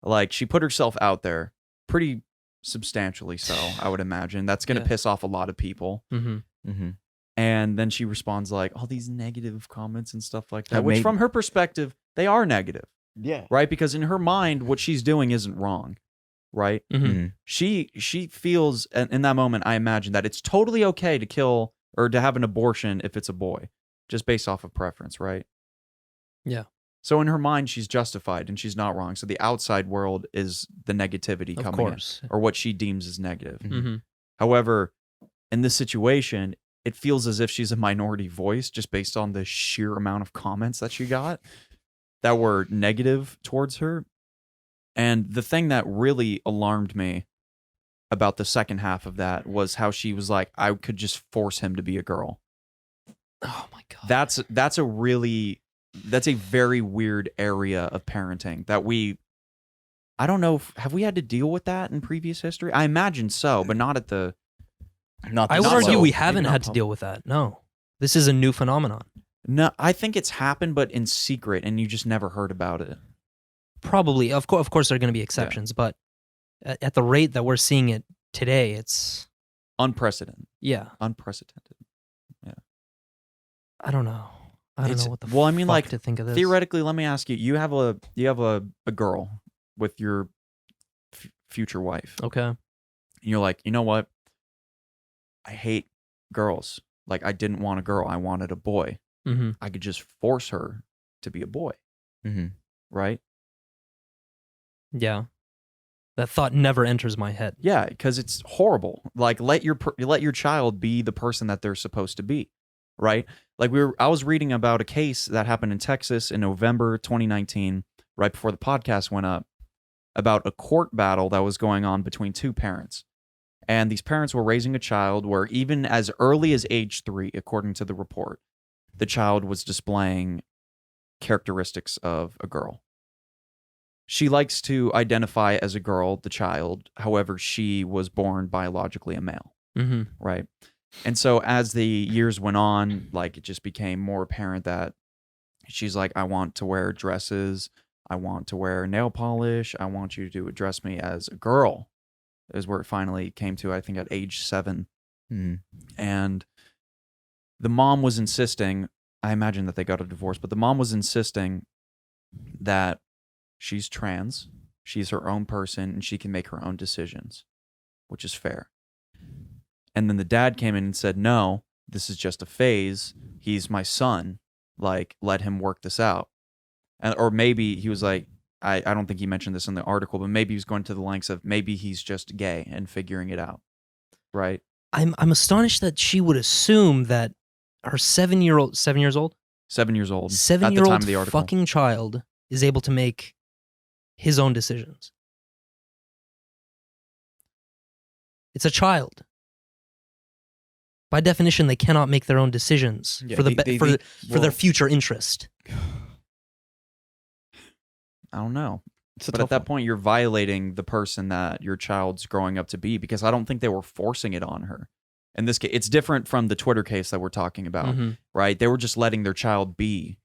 Like, she put herself out there pretty substantially so, I would imagine. That's going to Yeah. piss off a lot of people. Mm-hmm. Mm-hmm. And then she responds like, all these negative comments and stuff like that, That which made- from her perspective, they are negative, Yeah. right? Because in her mind, what she's doing isn't wrong, right? Mm-hmm. She feels in that moment, I imagine, that it's totally okay to kill or to have an abortion if it's a boy, just based off of preference, right? Yeah. So in her mind, she's justified and she's not wrong. So the outside world is the negativity Of coming course. in, or what she deems as negative. Mm-hmm. However, in this situation, it feels as if she's a minority voice just based on the sheer amount of comments that she got that were negative towards her. And the thing that really alarmed me about the second half of that was how she was like, I could just force him to be a girl. Oh my God. That's a very weird area of parenting that I don't know, have we had to deal with that in previous history? I imagine so, but not at the... Not I would not argue so. we Maybe haven't not had to public. deal with that. No. This is a new phenomenon. No, I think it's happened, but in secret, and you just never heard about it. Probably. Of course, there are going to be exceptions, but at the rate that we're seeing it today, it's... Unprecedented. Yeah. Unprecedented. I don't know. I don't It's- know what the well, I mean, fuck like, to think of this. Theoretically, let me ask you: you have a girl with your future wife, Okay. and you're like, you know what? I hate girls. Like, I didn't want a girl. I wanted a boy. Mm-hmm. I could just force her to be a boy, Mm-hmm. right? Yeah. That thought never enters my head. Yeah, because it's horrible. Like, let your child be the person that they're supposed to be, right? Like, I was reading about a case that happened in Texas in November 2019, right before the podcast went up, about a court battle that was going on between two parents. And these parents were raising a child where even as early as age 3, according to the report, the child was displaying characteristics of a girl. She likes to identify as a girl, the child. However, she was born biologically a male, Mm-hmm. right? And so as the years went on, like, it just became more apparent that she's like, I want to wear dresses. I want to wear nail polish. I want you to address me as a girl, is where it finally came to, I think, at age 7. Mm-hmm. And the mom was insisting, I imagine that they got a divorce, but the mom was insisting that she's trans, she's her own person, and she can make her own decisions, which is fair. And then the dad came in and said, no, this is just a phase. He's my son. Like, let him work this out. Or maybe he was like, I don't think he mentioned this in the article, but maybe he was going to the lengths of maybe he's just gay and figuring it out, right? I'm astonished that she would assume that her 7 years old, 7 years old. At the time 7-year-old of the article. fucking child is able to make his own decisions. It's a child. By definition, they cannot make their own decisions Yeah, for the they- for well- their future interest. I don't know. It's a But tough at that one. point, you're violating the person that your child's growing up to be, because I don't think they were forcing it on her. In this case, it's different from the Twitter case that we're talking about, Mhm. right? They were just letting their child be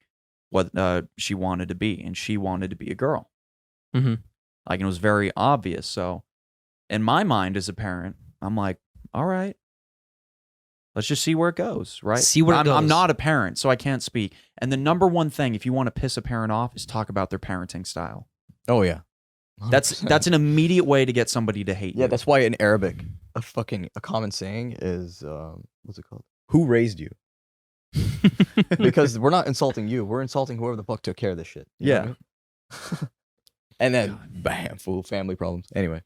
what she wanted to be, and she wanted to be a girl. Mhm. Like, it was very obvious. So, in my mind as a parent, I'm like, all right, let's just see where it goes, right? See where it I'm goes. not a parent, so I can't speak. And the number one thing, if you want to piss a parent off, is talk about their parenting style. Oh yeah. That's 100%. an immediate way to get somebody to hate you. Yeah, that's why in Arabic, a common saying is what's it called? Who raised you? Because we're not insulting you. We're insulting whoever the fuck took care of this shit. You know what I mean? And then bam, full family problems. Anyway.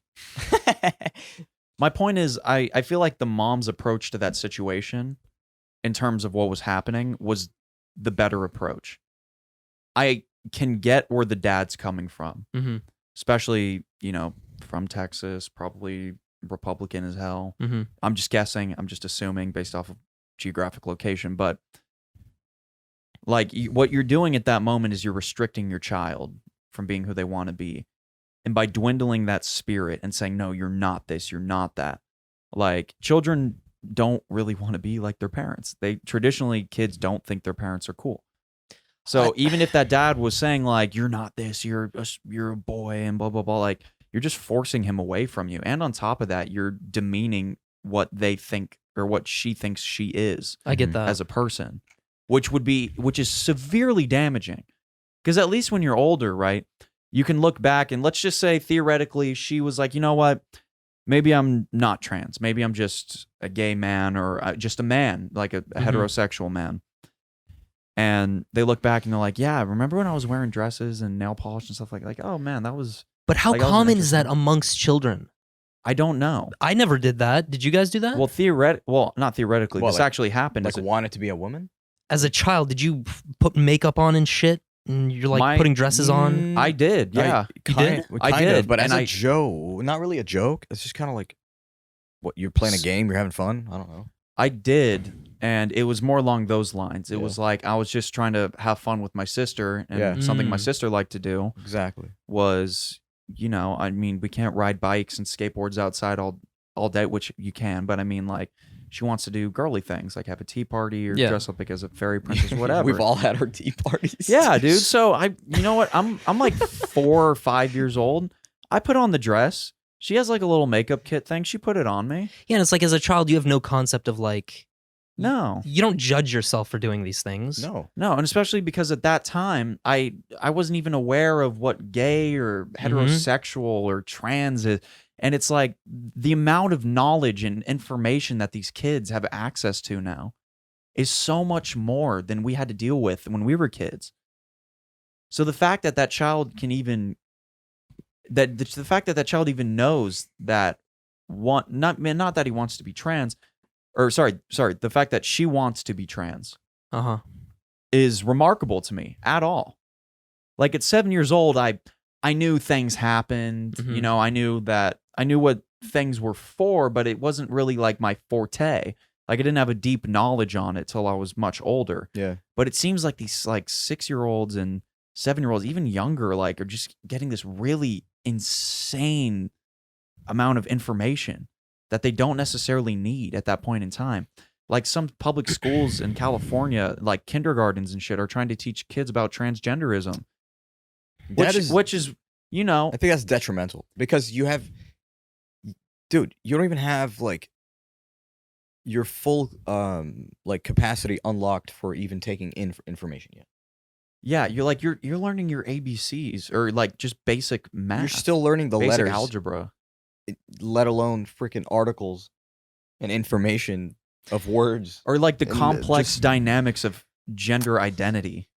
My point is, I feel like the mom's approach to that situation, in terms of what was happening, was the better approach. I can get where the dad's coming from, Mm-hmm. especially, from Texas, probably Republican as hell. Mm-hmm. I'm just guessing. I'm just assuming based off of geographic location. But like what you're doing at that moment is you're restricting your child from being who they want to be. And by dwindling that spirit and saying, no, you're not this, you're not that. Like children don't really want to be like their parents. Traditionally, kids don't think their parents are cool. So even if that dad was saying like, you're not this, you're a boy and blah, blah, blah, like you're just forcing him away from you. And on top of that, you're demeaning what they think or what she thinks she is. I get that. As a person, which is severely damaging. Because at least when you're older, right, you can look back and let's just say theoretically she was like, you know what, maybe I'm not trans. Maybe I'm just a gay man or just a man, like a heterosexual man. And they look back and they're like, yeah, remember when I was wearing dresses and nail polish and stuff like oh man, that was. But how like, that was common is that interesting. amongst children? I don't know. I never did that. Did you guys do that? Well, not theoretically. Well, this like- actually happened. Like wanted to be a woman? As a child, did you put makeup on and shit? And you're like putting dresses on? I did, yeah. You did? I did, but and as a joke, not really a joke. It's just kind of like, what, you're playing a game, you're having fun? I don't know. I did, and it was more along those lines. It Yeah. was like I was just trying to have fun with my sister, and Yeah. something my Mm. sister liked to do Exactly. was, I mean, we can't ride bikes and skateboards outside all day, which you can, but I mean, like, she wants to do girly things, like have a tea party or Yeah. dress up like as a fairy princess, whatever. We've all had our tea parties. Yeah, dude. So you know what? I'm like 4 or 5 years old. I put on the dress. She has like a little makeup kit thing. She put it on me. Yeah, and it's like as a child, you have no concept of like, No, you don't judge yourself for doing these things. No. and especially because at that time, I wasn't even aware of what gay or heterosexual or trans is. And it's like the amount of knowledge and information that these kids have access to now is so much more than we had to deal with when we were kids. So the fact that that child can even the fact that child even knows that not that he wants to be trans, or sorry, the fact that she wants to be trans is remarkable to me at all. Like at 7 years old, I knew things happened. Mhm. I knew what things were for, but it wasn't really like my forte. Like I didn't have a deep knowledge on it till I was much older. Yeah. But it seems like these like 6-year-olds and 7-year-olds, even younger, like are just getting this really insane amount of information that they don't necessarily need at that point in time. Like some public schools in California, like kindergartens and shit, are trying to teach kids about transgenderism, which is I think that's detrimental because you don't even have like your full like capacity unlocked for even taking in information yet. yeah, you're learning your ABCs or like just basic math. You're still learning the basic letters, algebra. let alone freaking articles and information of words. Or like the And complex just- dynamics of gender identity.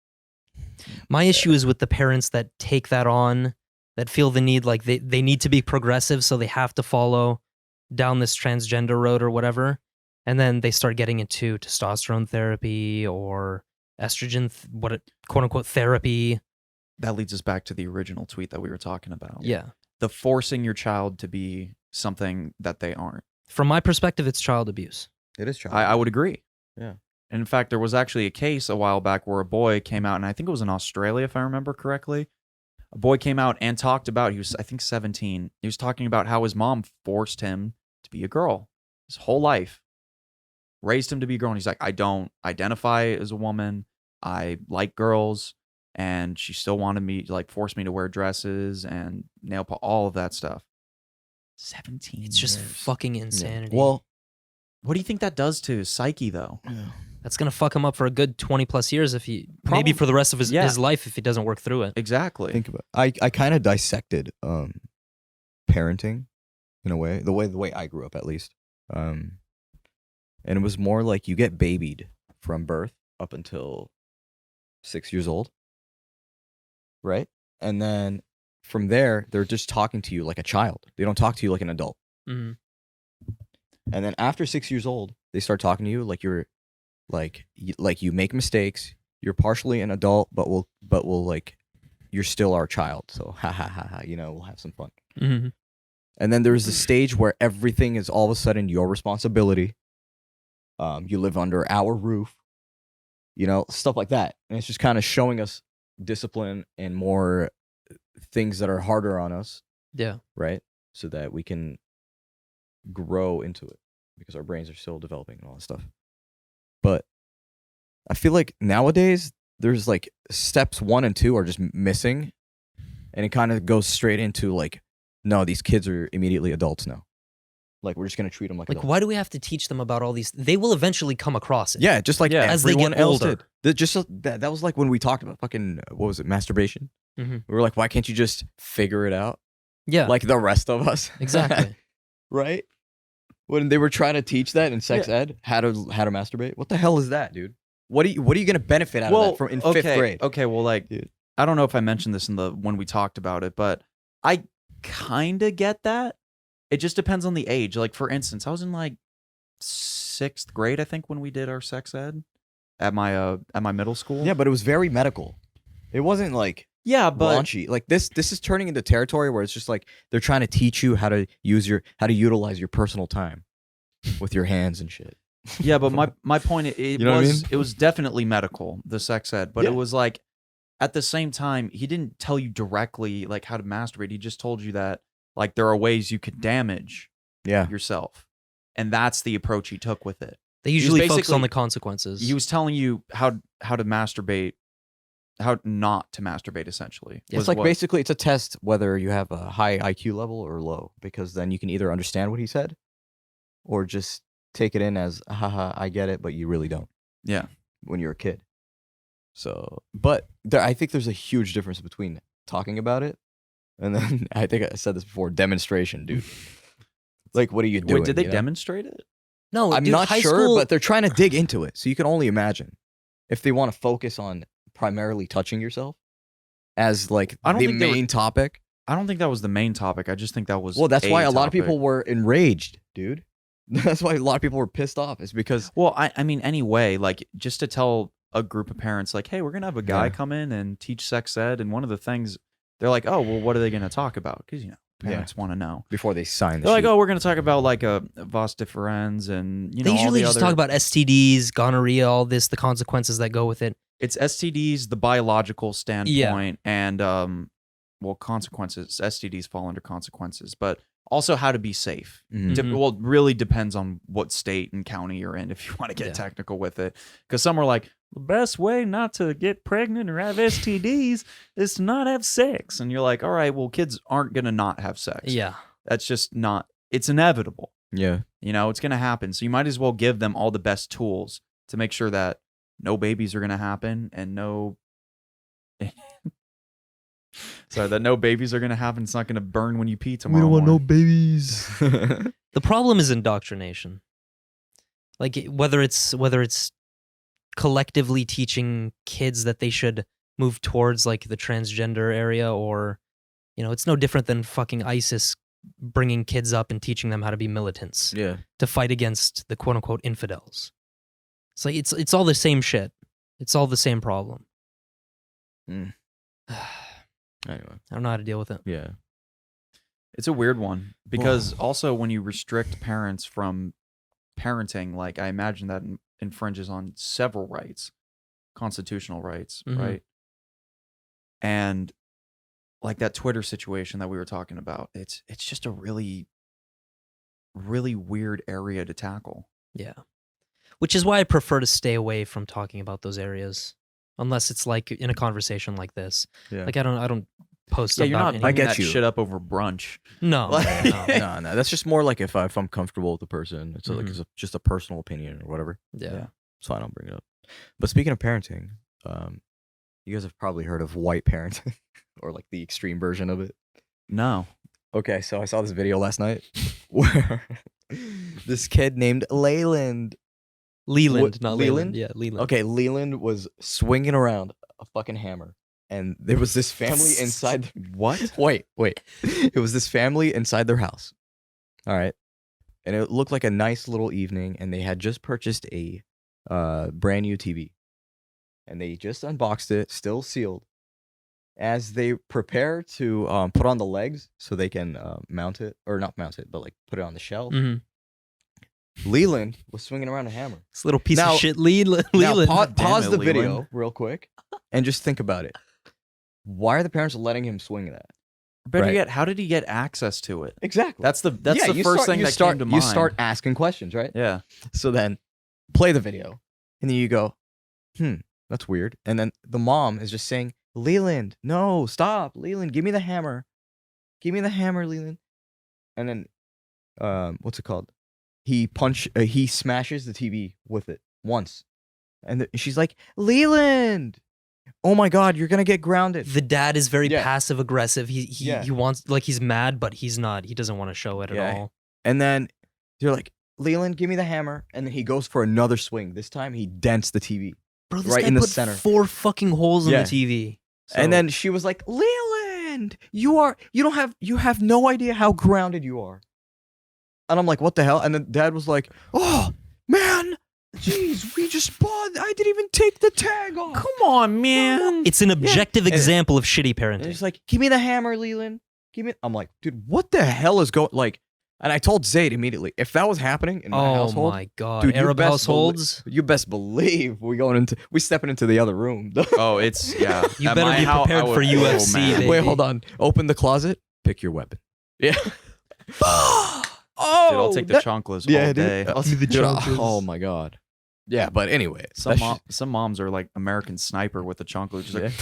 My issue is with the parents that take that on, that feel the need, like they need to be progressive, so they have to follow down this transgender road or whatever. And then they start getting into testosterone therapy or estrogen, quote unquote therapy. That leads us back to the original tweet that we were talking about. Yeah. The forcing your child to be something that they aren't. From my perspective, it's child abuse. It is child. I would agree. Yeah. And in fact, there was actually a case a while back where a boy came out, and I think it was in Australia, if I remember correctly. A boy came out and talked about, he was, I think, 17. He was talking about how his mom forced him to be a girl his whole life, raised him to be a girl. And he's like, I don't identify as a woman. I like girls. And she still wanted me, like, forced me to wear dresses and nail polish, all of that stuff. 17 It's just years. fucking insanity. Well, What do you think that does to his psyche, though? that's gonna fuck him up for a good 20 plus years if he maybe Probably- for the rest of his yeah. life if he doesn't work through it. Exactly. think about I kind of dissected parenting in a way, the way I grew up at least. And it was more like you get babied from birth up until 6 years old. Right? And then from there, they're just talking to you like a child. They don't talk to you like an adult. Mhm. And then after 6 years old, they start talking to you like you're like you make mistakes. You're partially an adult, but we'll like you're still our child. So ha ha ha ha. We'll have some fun. Mm-hmm. And then there's the stage where everything is all of a sudden your responsibility. You live under our roof. Stuff like that. And it's just kind of showing us discipline and more things that are harder on us. Yeah. Right? So that we can grow into it because our brains are still developing and all that stuff. But I feel like nowadays there's like steps 1 and 2 are just missing, and it kind of goes straight into like, no, these kids are immediately adults now. Like we're just gonna treat them like adults. Why do we have to teach them about all these? They will eventually come across it. Yeah, just like as they everyone get else older. did. That was like when we talked about fucking what was it, masturbation? Mm-hmm. We were like, why can't you just figure it out? Yeah, Like the rest of us. exactly. Right? When they were trying to teach that in sex ed, how to masturbate. What the hell is that, dude? What are you gonna benefit out of that from in 5th grade? Okay, well, like, Dude. I don't know if I mentioned this when we talked about it, but I kind of get that. It just depends on the age. Like, for instance, I was in like 6th grade, I think, when we did our sex ed at my middle school. Yeah, but it was very medical. It wasn't like but raunchy. Like this is turning into territory where it's just like they're trying to teach you how to utilize your personal time with your hands and shit. yeah, but my point it You know what I mean? it was definitely medical, the sex ed, but Yeah. it was like at the same time he didn't tell you directly like how to masturbate. He just told you that like there are ways you could damage Yeah. yourself. And that's the approach he took with it. They usually focus basically- on the consequences. He was telling you how to masturbate, how not to masturbate essentially. It's like basically it's a test whether you have a high IQ level or low, because then you can either understand what he said or just take it in as haha, I get it, but you really don't. Yeah. When you're a kid. So, but I think there's a huge difference between talking about it and then I think I said this before, demonstration, dude. Like, what are you doing? Wait, did they you know? demonstrate it? no, I'm dude, not high sure, school, but they're trying to dig into it. So you can only imagine if they want to focus on primarily touching yourself as like I don't the think they were- main topic. I don't think that was the main topic. I just think that was Well, that's why a lot of topic. people were enraged, dude. That's why a lot of people were pissed off. It's because Well, I mean, anyway, like just to tell a group of parents, like, hey, we're gonna have a guy Yeah. come in and teach sex ed, and one of the things they're like, oh, well, what are they gonna talk about? Because parents want to know. before they signed the They're like, sheet. oh, we're gonna talk about like a vas deferens and they all usually the just other. talk about STDs, gonorrhea, all this, the consequences that go with it. It's STDs, the biological standpoint, and well, consequences. STDs fall under consequences, but also how to be safe. Mhm. Well, it really depends on what state and county you're in if you want to get Yeah. technical with it. Because some are like, the best way not to get pregnant or have STDs is to not have sex. And you're like, all right, well, kids aren't going to not have sex. Yeah. That's just not, it's inevitable. Yeah. It's going to happen. So you might as well give them all the best tools to make sure that no babies are going to happen and no... Sorry, that no babies are going to happen. It's not going to burn when you pee tomorrow morning. babies. The problem is indoctrination. Like whether it's collectively teaching kids that they should move towards like the transgender area, or it's no different than fucking ISIS bringing kids up and teaching them how to be militants Yeah. to fight against the quote unquote infidels. It's like it's all the same shit. It's all the same problem. Mm. Anyway. I don't know how to deal with it. Yeah. It's a weird one because also when you restrict parents from parenting, like I imagine that infringes on several rights, constitutional rights, Mhm. right? And like that Twitter situation that we were talking about, it's just a really, really weird area to tackle. Yeah. Which is why I prefer to stay away from talking about those areas, unless it's like in a conversation like this. Yeah. Like I don't post Yeah, you're about not any- bringing get that you. shit up over brunch. No, Like- no. No. That's just more like if I'm comfortable with the person. It's like Mhm. it's just a personal opinion or whatever. Yeah. So I don't bring it up. But speaking of parenting, you guys have probably heard of white parenting or like the extreme version of it. No. Okay, so I saw this video last night where this kid named Leyland. Leland, What- not Leland? Leland. Yeah, Leland. Okay, Leland was swinging around a fucking hammer, and there was this family inside. What? Wait. It was this family inside their house. All right. and it looked like a nice little evening, and they had just purchased a brand new TV, and they just unboxed it, still sealed. As they prepare to put on the legs so they can mount it, or not mount it, but like put it on the shelf, Leland was swinging around a hammer. This little piece Now- of shit, Leland. Now, Damn pause it, the video Leland. real quick and just think about it. Why are the parents letting him swing that? Better Right. yet, how did he get access to it? Exactly. That's the you first start- thing you that start, came to mind. You start asking questions, right? Yeah. So then play the video, and then you go, that's weird. And then the mom is just saying, Leland, no, stop. Leland, give me the hammer. Give me the hammer, Leland. And then, what's it called? He smashes the TV with it once. And she's like, Leland, oh my God, you're going to get grounded. The dad is very Yeah. passive aggressive. He Yeah. he wants, like, he's mad, but he's not. He doesn't want to show it Yeah. at all. And then they're like, Leland, give me the hammer. And then he goes for another swing. This time he dents the TV. Bro, this Right guy in the put center. 4 fucking holes in Yeah. the TV. And then she was like, Leland, you have no idea how grounded you are. And I'm like, what the hell? And then dad was like, oh, man, jeez, we just bought, I didn't even take the tag off. Come on, man. It's an objective And- example of shitty And parenting. he's like, give me the hammer, Leland. I'm like, dude, what the hell is going, like, and I told Zayd immediately, if that was happening in my Oh household, my God. dude, you Arab best households? you best believe we stepping into the other room. Oh, it's yeah. You At better my be house, prepared I for would- UFC, Oh, man. baby. Wait, hold on. Open the closet. Pick your weapon. Yeah. Oh, Dude, I'll take the that- chonklas Yeah, all dude. day. I'll Do the dude, chonkers. oh my God. Yeah, but anyway, Some moms are like American Sniper with the chonkla, just like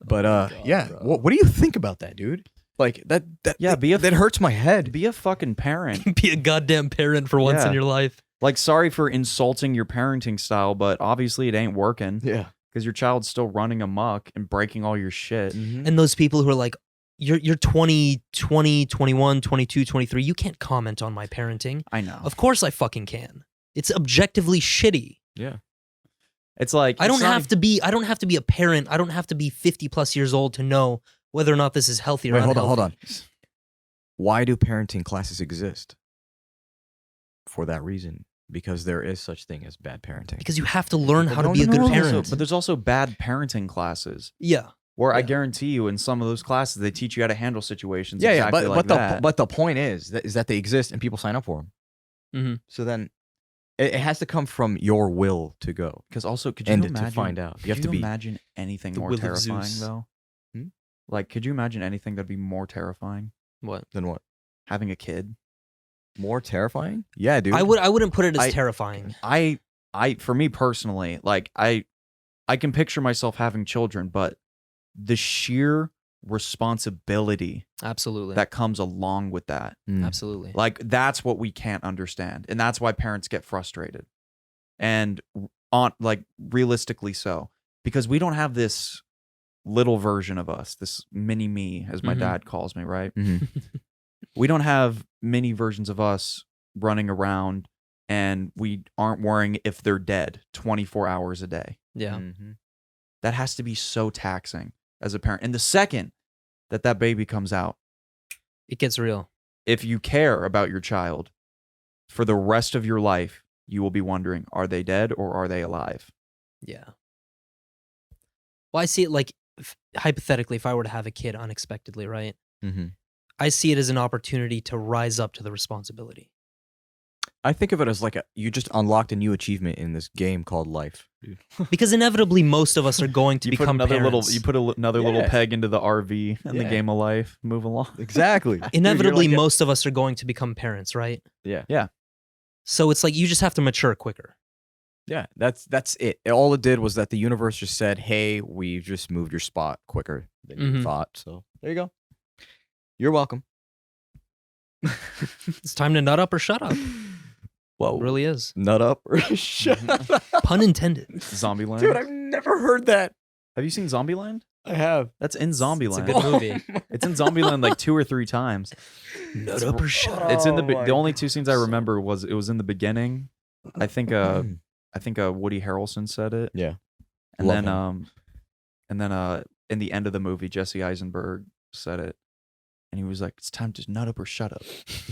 but yeah. What do you think about that, dude? Like that Yeah, that hurts my head. be a fucking parent. Be a goddamn parent for once Yeah. in your life. Like, sorry for insulting your parenting style, but obviously it ain't working Yeah. because your child's still running amok and breaking all your shit. Mm-hmm. And those people who are like, you're 20, 21, 22, 23. You can't comment on my parenting. I know. Of course I fucking can. It's objectively shitty. Yeah. It's like I don't have to be a parent. I don't have to be 50 plus years old to know whether or not this is healthy or Wait, unhealthy. hold on. Why do parenting classes exist? For that reason. Because there is such thing as bad parenting. Because you have to learn how to No, be a no, good no, no. parent. But there's also bad parenting classes Yeah. where I Yeah. guarantee you in some of those classes they teach you how to handle situations Yeah, exactly yeah, like that. but the point is that they exist and people sign up for them. Mhm. So then it has to come from your will to go. Because also, could you And imagine? to find out, you have could to be. imagine anything The more will of terrifying Zeus. though. Hmm? Like, could you imagine anything that'd be more terrifying? What? Then what? Having a kid. More terrifying? Yeah, dude. I wouldn't put it as I- terrifying. I for me personally, like I can picture myself having children, but the sheer responsibility Absolutely. that comes along with that, Mm. Absolutely. like that's what we can't understand, and that's why parents get frustrated, and on like realistically so, because we don't have this little version of us, this mini me, as my Mhm. dad calls me, right? Mhm. We don't have many versions of us running around and we aren't worrying if they're dead 24 hours a day. Yeah. Mhm. That has to be so taxing as a parent. And the second that baby comes out, It gets real. if you care about your child for the rest of your life, you will be wondering, are they dead or are they alive? Yeah. Well, I see it like hypothetically, if I were to have a kid unexpectedly, right? Mhm. I see it as an opportunity to rise up to the responsibility. I think of it as like you just unlocked a new achievement in this game called life, dude. Because inevitably, most of us are going to You put become another parents. another little Yeah. peg into the RV in the Yeah. game of life. Move along. Exactly. Inevitably, Dude, you're like most of us are going to become parents, right? Yeah. So it's like you just have to mature quicker. Yeah, that's it. All it did was that the universe just said, "Hey, we just moved your spot quicker than you Mhm. thought." So there you go. You're welcome. It's time to nut up or shut up. Whoa, It really is. nut up or shut up. Pun intended. Zombieland. Dude, I've never heard that. Have you seen Zombieland? I have. That's in It's a Zombieland. good movie. It's in Zombieland like 2 or 3 times. Nut up or shut up. It's in Oh my the only 2 scenes I God. remember was it was in the beginning. I think Woody Harrelson said it. Yeah. And Love then in the end of the movie Jesse Eisenberg said it. And he was like, "It's time to nut up or shut up.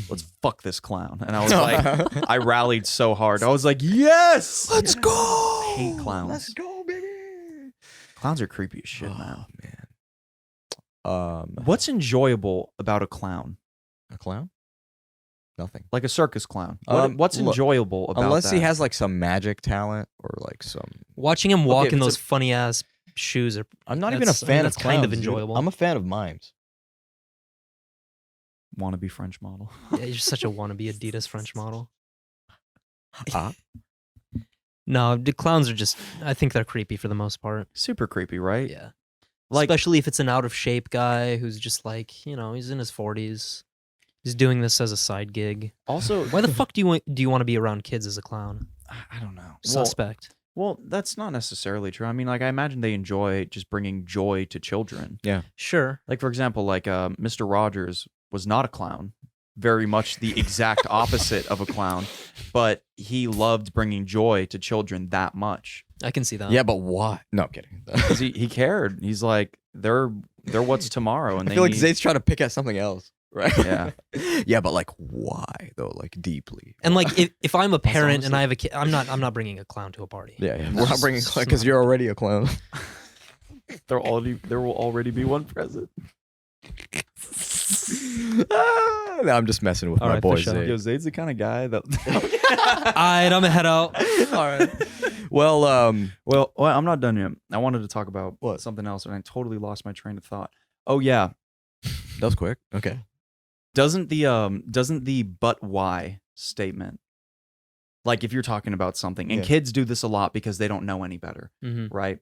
Let's fuck this clown." And I was like, I rallied so hard. I was like, "Yes, Let's go. I hate clowns. Let's go, baby. Clowns are creepy as shit, man. Man. What's enjoyable about a clown? A clown? Nothing. Like a circus clown. What's look, enjoyable about unless that? he has like some magic talent or like some. Watching him walk if in it's those funny ass shoes are. I'm not even a That's- I mean, fan of that's clowns. kind of dude. enjoyable. I'm a fan of mimes. Wannabe French model. Yeah, you're such a wannabe Adidas French model. Ah. No, the clowns are just. I think they're creepy for the most part. Super creepy, right? Yeah. Like, Especially if it's an out of shape guy who's just like, he's in his 40s. He's doing this as a side gig. also, Why the fuck do you want to be around kids as a clown? I don't know. Suspect. Well, that's not necessarily true. I mean, like, I imagine they enjoy just bringing joy to children. Sure. Like, for example, like Mr. Rogers was not a clown. Very much the exact opposite of a clown, but he loved bringing joy to children that much. I can see that. Yeah, but why? No, I'm kidding. Because he cared. He's like, they're what's tomorrow, and I they feel like need- Zayd's trying to pick at something else, right? Yeah. Yeah, but like, why though? Like deeply. And like, if I'm a parent and honestly- I have a kid, I'm not bringing a clown to a party. Yeah, we're not bringing because you're already a clown. there will already be one present. No, I'm just messing with All my right, boy for sure. Zayd. Yo, Zayd's the kind of guy that. Alright, I'm gonna head out. All right. Well, Well, I'm not done yet. I wanted to talk about What? something else, and I totally lost my train of thought. Oh yeah, that was quick. Okay. doesn't the "but why" statement, like if you're talking about something, and Yeah. kids do this a lot because they don't know any better, hmm right?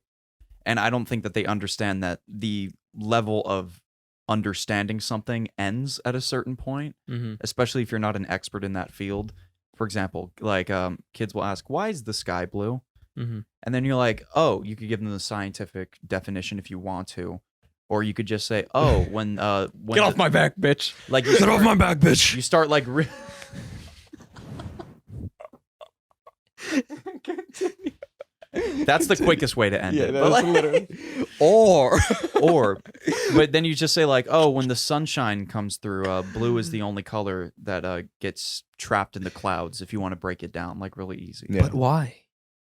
And I don't think that they understand that the level of understanding something ends at a certain point, hmm especially if you're not an expert in that field. For example, like kids will ask, "Why is the sky blue?" hmm And then you're like, "Oh," you could give them the scientific definition if you want to, or you could just say, "Oh, when Get off my back, bitch. like you Get off my back, bitch. you start like That's the quickest way to end it. But like- literally. Or but then you just say like, "Oh, when the sunshine comes through, blue is the only color that gets trapped in the clouds." If you want to break it down, like really easy. Yeah. But why?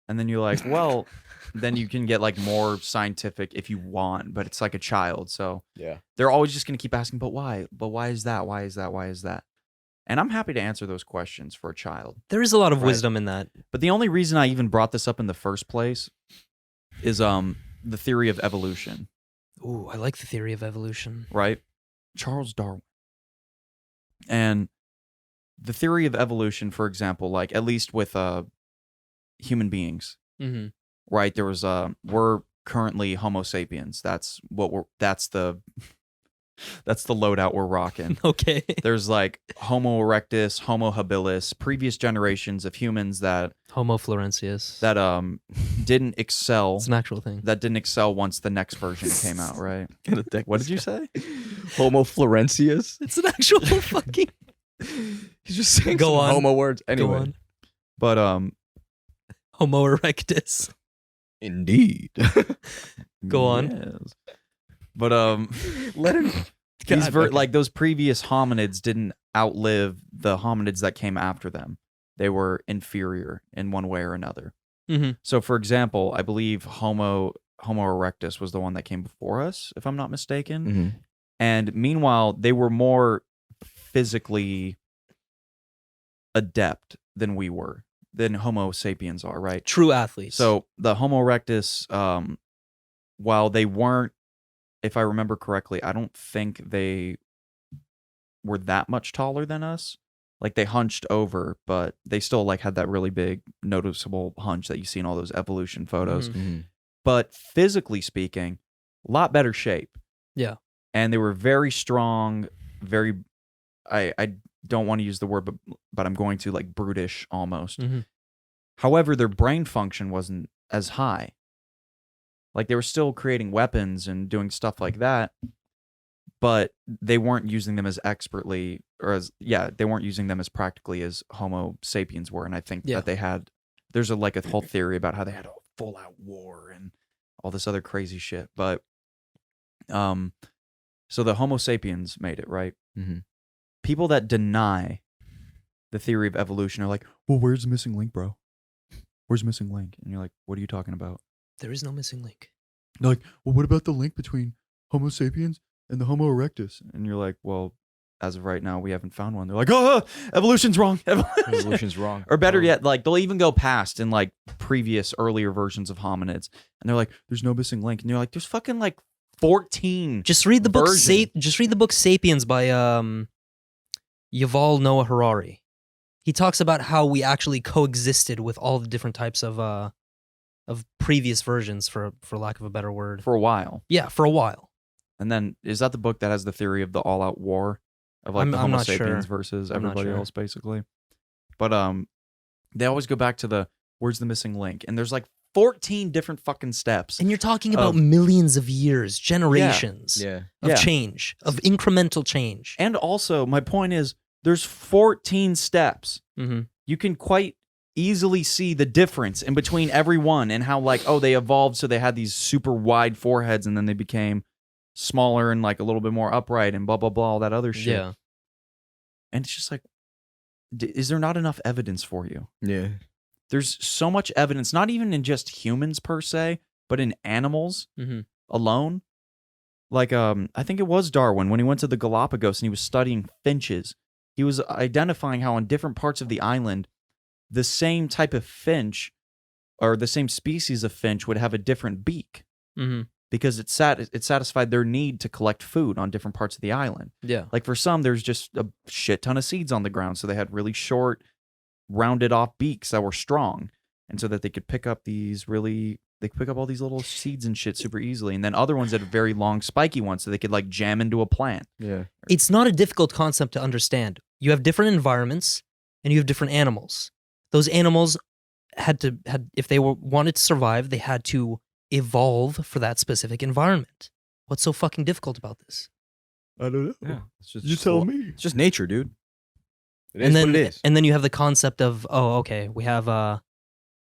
And then you're like, "Well," then you can get like more scientific if you want, but it's like a child, so yeah. they're always just gonna keep asking, "But why? But why is that? Why is that? Why is that?" And I'm happy to answer those questions for a child. There is a lot of Right. wisdom in that. But the only reason I even brought this up in the first place is the theory of evolution, Ooh, I like the theory of evolution. right? Charles Darwin. And the theory of evolution, for example, like at least with human beings, hmm right? There was we're currently Homo sapiens. That's the loadout we're rocking. Okay. There's like Homo erectus, Homo habilis, previous generations of humans that Homo floresiensis. didn't excel. It's an actual thing. That didn't excel once the next version came out, right? What did you say? Homo floresiensis? It's an actual fucking. He's just saying Go some on. homo words. Go Anyway. on. But Homo erectus. Indeed. Go on. yes. But Let him. these God, okay. like those previous hominids didn't outlive the hominids that came after them. They were inferior in one way or another. hmm So, for example, I believe Homo erectus was the one that came before us, if I'm not mistaken. Mhm. And meanwhile, they were more physically adept than we were, than Homo sapiens are, right? True athletes. So the Homo erectus, while they weren't, if I remember correctly, I don't think they were that much taller than us. Like they hunched over, but they still like had that really big noticeable hunch that you see in all those evolution photos. Mhm. Mhm. But physically speaking, a lot better shape. Yeah. And they were very strong, very I don't want to use the word, but I'm going to, like brutish almost. Mhm. However, their brain function wasn't as high. Like they were still creating weapons and doing stuff like that, but they weren't using them as expertly they weren't using them as practically as Homo sapiens were. And I think Yeah. that they had, there's like a whole theory about how they had a full out war and all this other crazy shit. But so the Homo sapiens made it, right? Mhm. People that deny the theory of evolution are like, well, where's the missing link, bro? Where's the missing link? And you're like, what are you talking about? There is no missing link. They're like, well, what about the link between Homo sapiens and the Homo erectus? And you're like, well, as of right now, we haven't found one. They're like, oh, evolution's wrong. Evolution's wrong. Or better Oh. yet, like they'll even go past in like previous earlier versions of hominids, and they're like, there's no missing link. And you're like, there's fucking like 14. Just read the book. Version. Just read the book *Sapiens* by Yuval Noah Harari. He talks about how we actually coexisted with all the different types of previous versions, for lack of a better word. For a while. Yeah, for a while. And then is that the book that has the theory of the all-out war of like the I'm Homo not sapiens sure. versus I'm not everybody sure. else, basically? But they always go back to the where's the missing link, and there's like 14 different fucking steps. And you're talking about Of- millions of years, generations Yeah. of Yeah. change, of incremental change. And also, my point is, there's 14 steps. Mm-hmm. You can quite easily see the difference in between every one and how like, oh, they evolved so they had these super wide foreheads and then they became smaller and like a little bit more upright and blah blah blah, all that other shit. Yeah. And it's just like, is there not enough evidence for you? Yeah. There's so much evidence, not even in just humans per se, but in animals Mm-hmm. alone. Like I think it was Darwin when he went to the Galapagos and he was studying finches. He was identifying how on different parts of the island, the same type of finch or the same species of finch would have a different beak Mm-hmm. because it satisfied their need to collect food on different parts of the island. Yeah. Like for some, there's just a shit ton of seeds on the ground, so they had really short, rounded off beaks that were strong, and so that they could pick up all these little seeds and shit super easily. And then other ones that are very long, spiky ones, so they could like jam into a plant. Yeah. It's not a difficult concept to understand. You have different environments and you have different animals. Those animals had if they wanted to survive, they had to evolve for that specific environment. What's so fucking difficult about this? I don't know. Yeah. It's just, You tell me. It's just nature, dude. It is And then what it is. and then you have the concept of, oh, okay, we have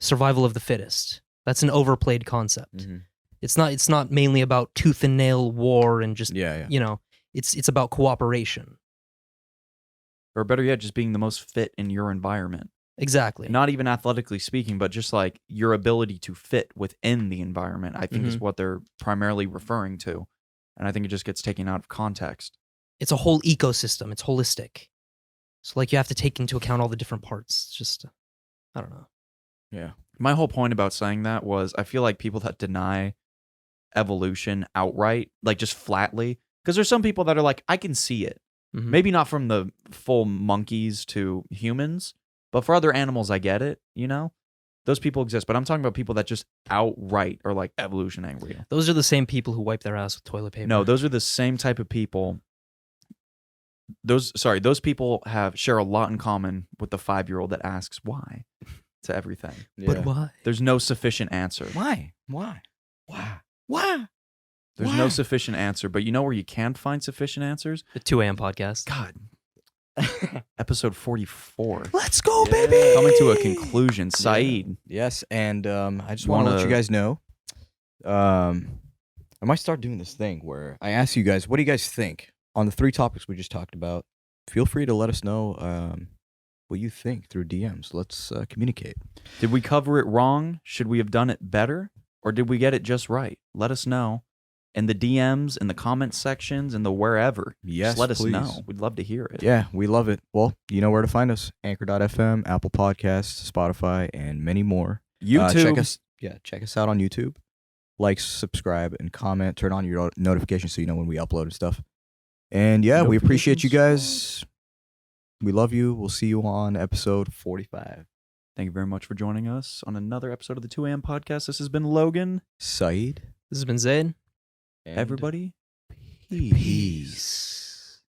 survival of the fittest. That's an overplayed concept. Mhm. It's not mainly about tooth and nail war and just Yeah. it's about cooperation. Or better yet, just being the most fit in your environment. Exactly. Not even athletically speaking, but just like your ability to fit within the environment, I think is what they're primarily referring to. And I think it just gets taken out of context. It's a whole ecosystem. It's holistic. So like you have to take into account all the different parts. It's just I don't know. Yeah. My whole point about saying that was I feel like people that deny evolution outright, like just flatly, because there's some people that are like, I can see it. Mhm. Maybe not from the full monkeys to humans, but for other animals, I get it, Those people exist, but I'm talking about people that just outright are like, evolution ain't real. Those are the same people who wipe their ass with toilet paper. No, those are the same type of people. Those people share a lot in common with the 5-year-old that asks why to everything. But why? There's no sufficient answer. Why? There's no sufficient answer, but you know where you can find sufficient answers? The 2 a.m. podcast. God. Episode 44. Let's go, Yeah. baby. Coming to a conclusion. Saeed. Yes, and I just want to let you guys know. I might start doing this thing where I ask you guys, what do you guys think on the 3 topics we just talked about? Feel free to let us know what you think through DMs. Let's communicate. Did we cover it wrong? Should we have done it better? Or did we get it just right? Let us know in the DMs, in the comment sections, in the wherever. Yes, just let us please. know. We'd love to hear it. Yeah, we love it. Well, you know where to find us. Anchor.fm, Apple Podcasts, Spotify, and many more. YouTube. Check us out on YouTube. Like, subscribe, and comment. Turn on your notifications so you know when we upload and stuff. And yeah, we appreciate you guys. We love you. We'll see you on episode 45. Thank you very much for joining us on another episode of the 2 a.m. podcast. This has been Logan. Saeed. This has been Zayd. And Everybody, peace.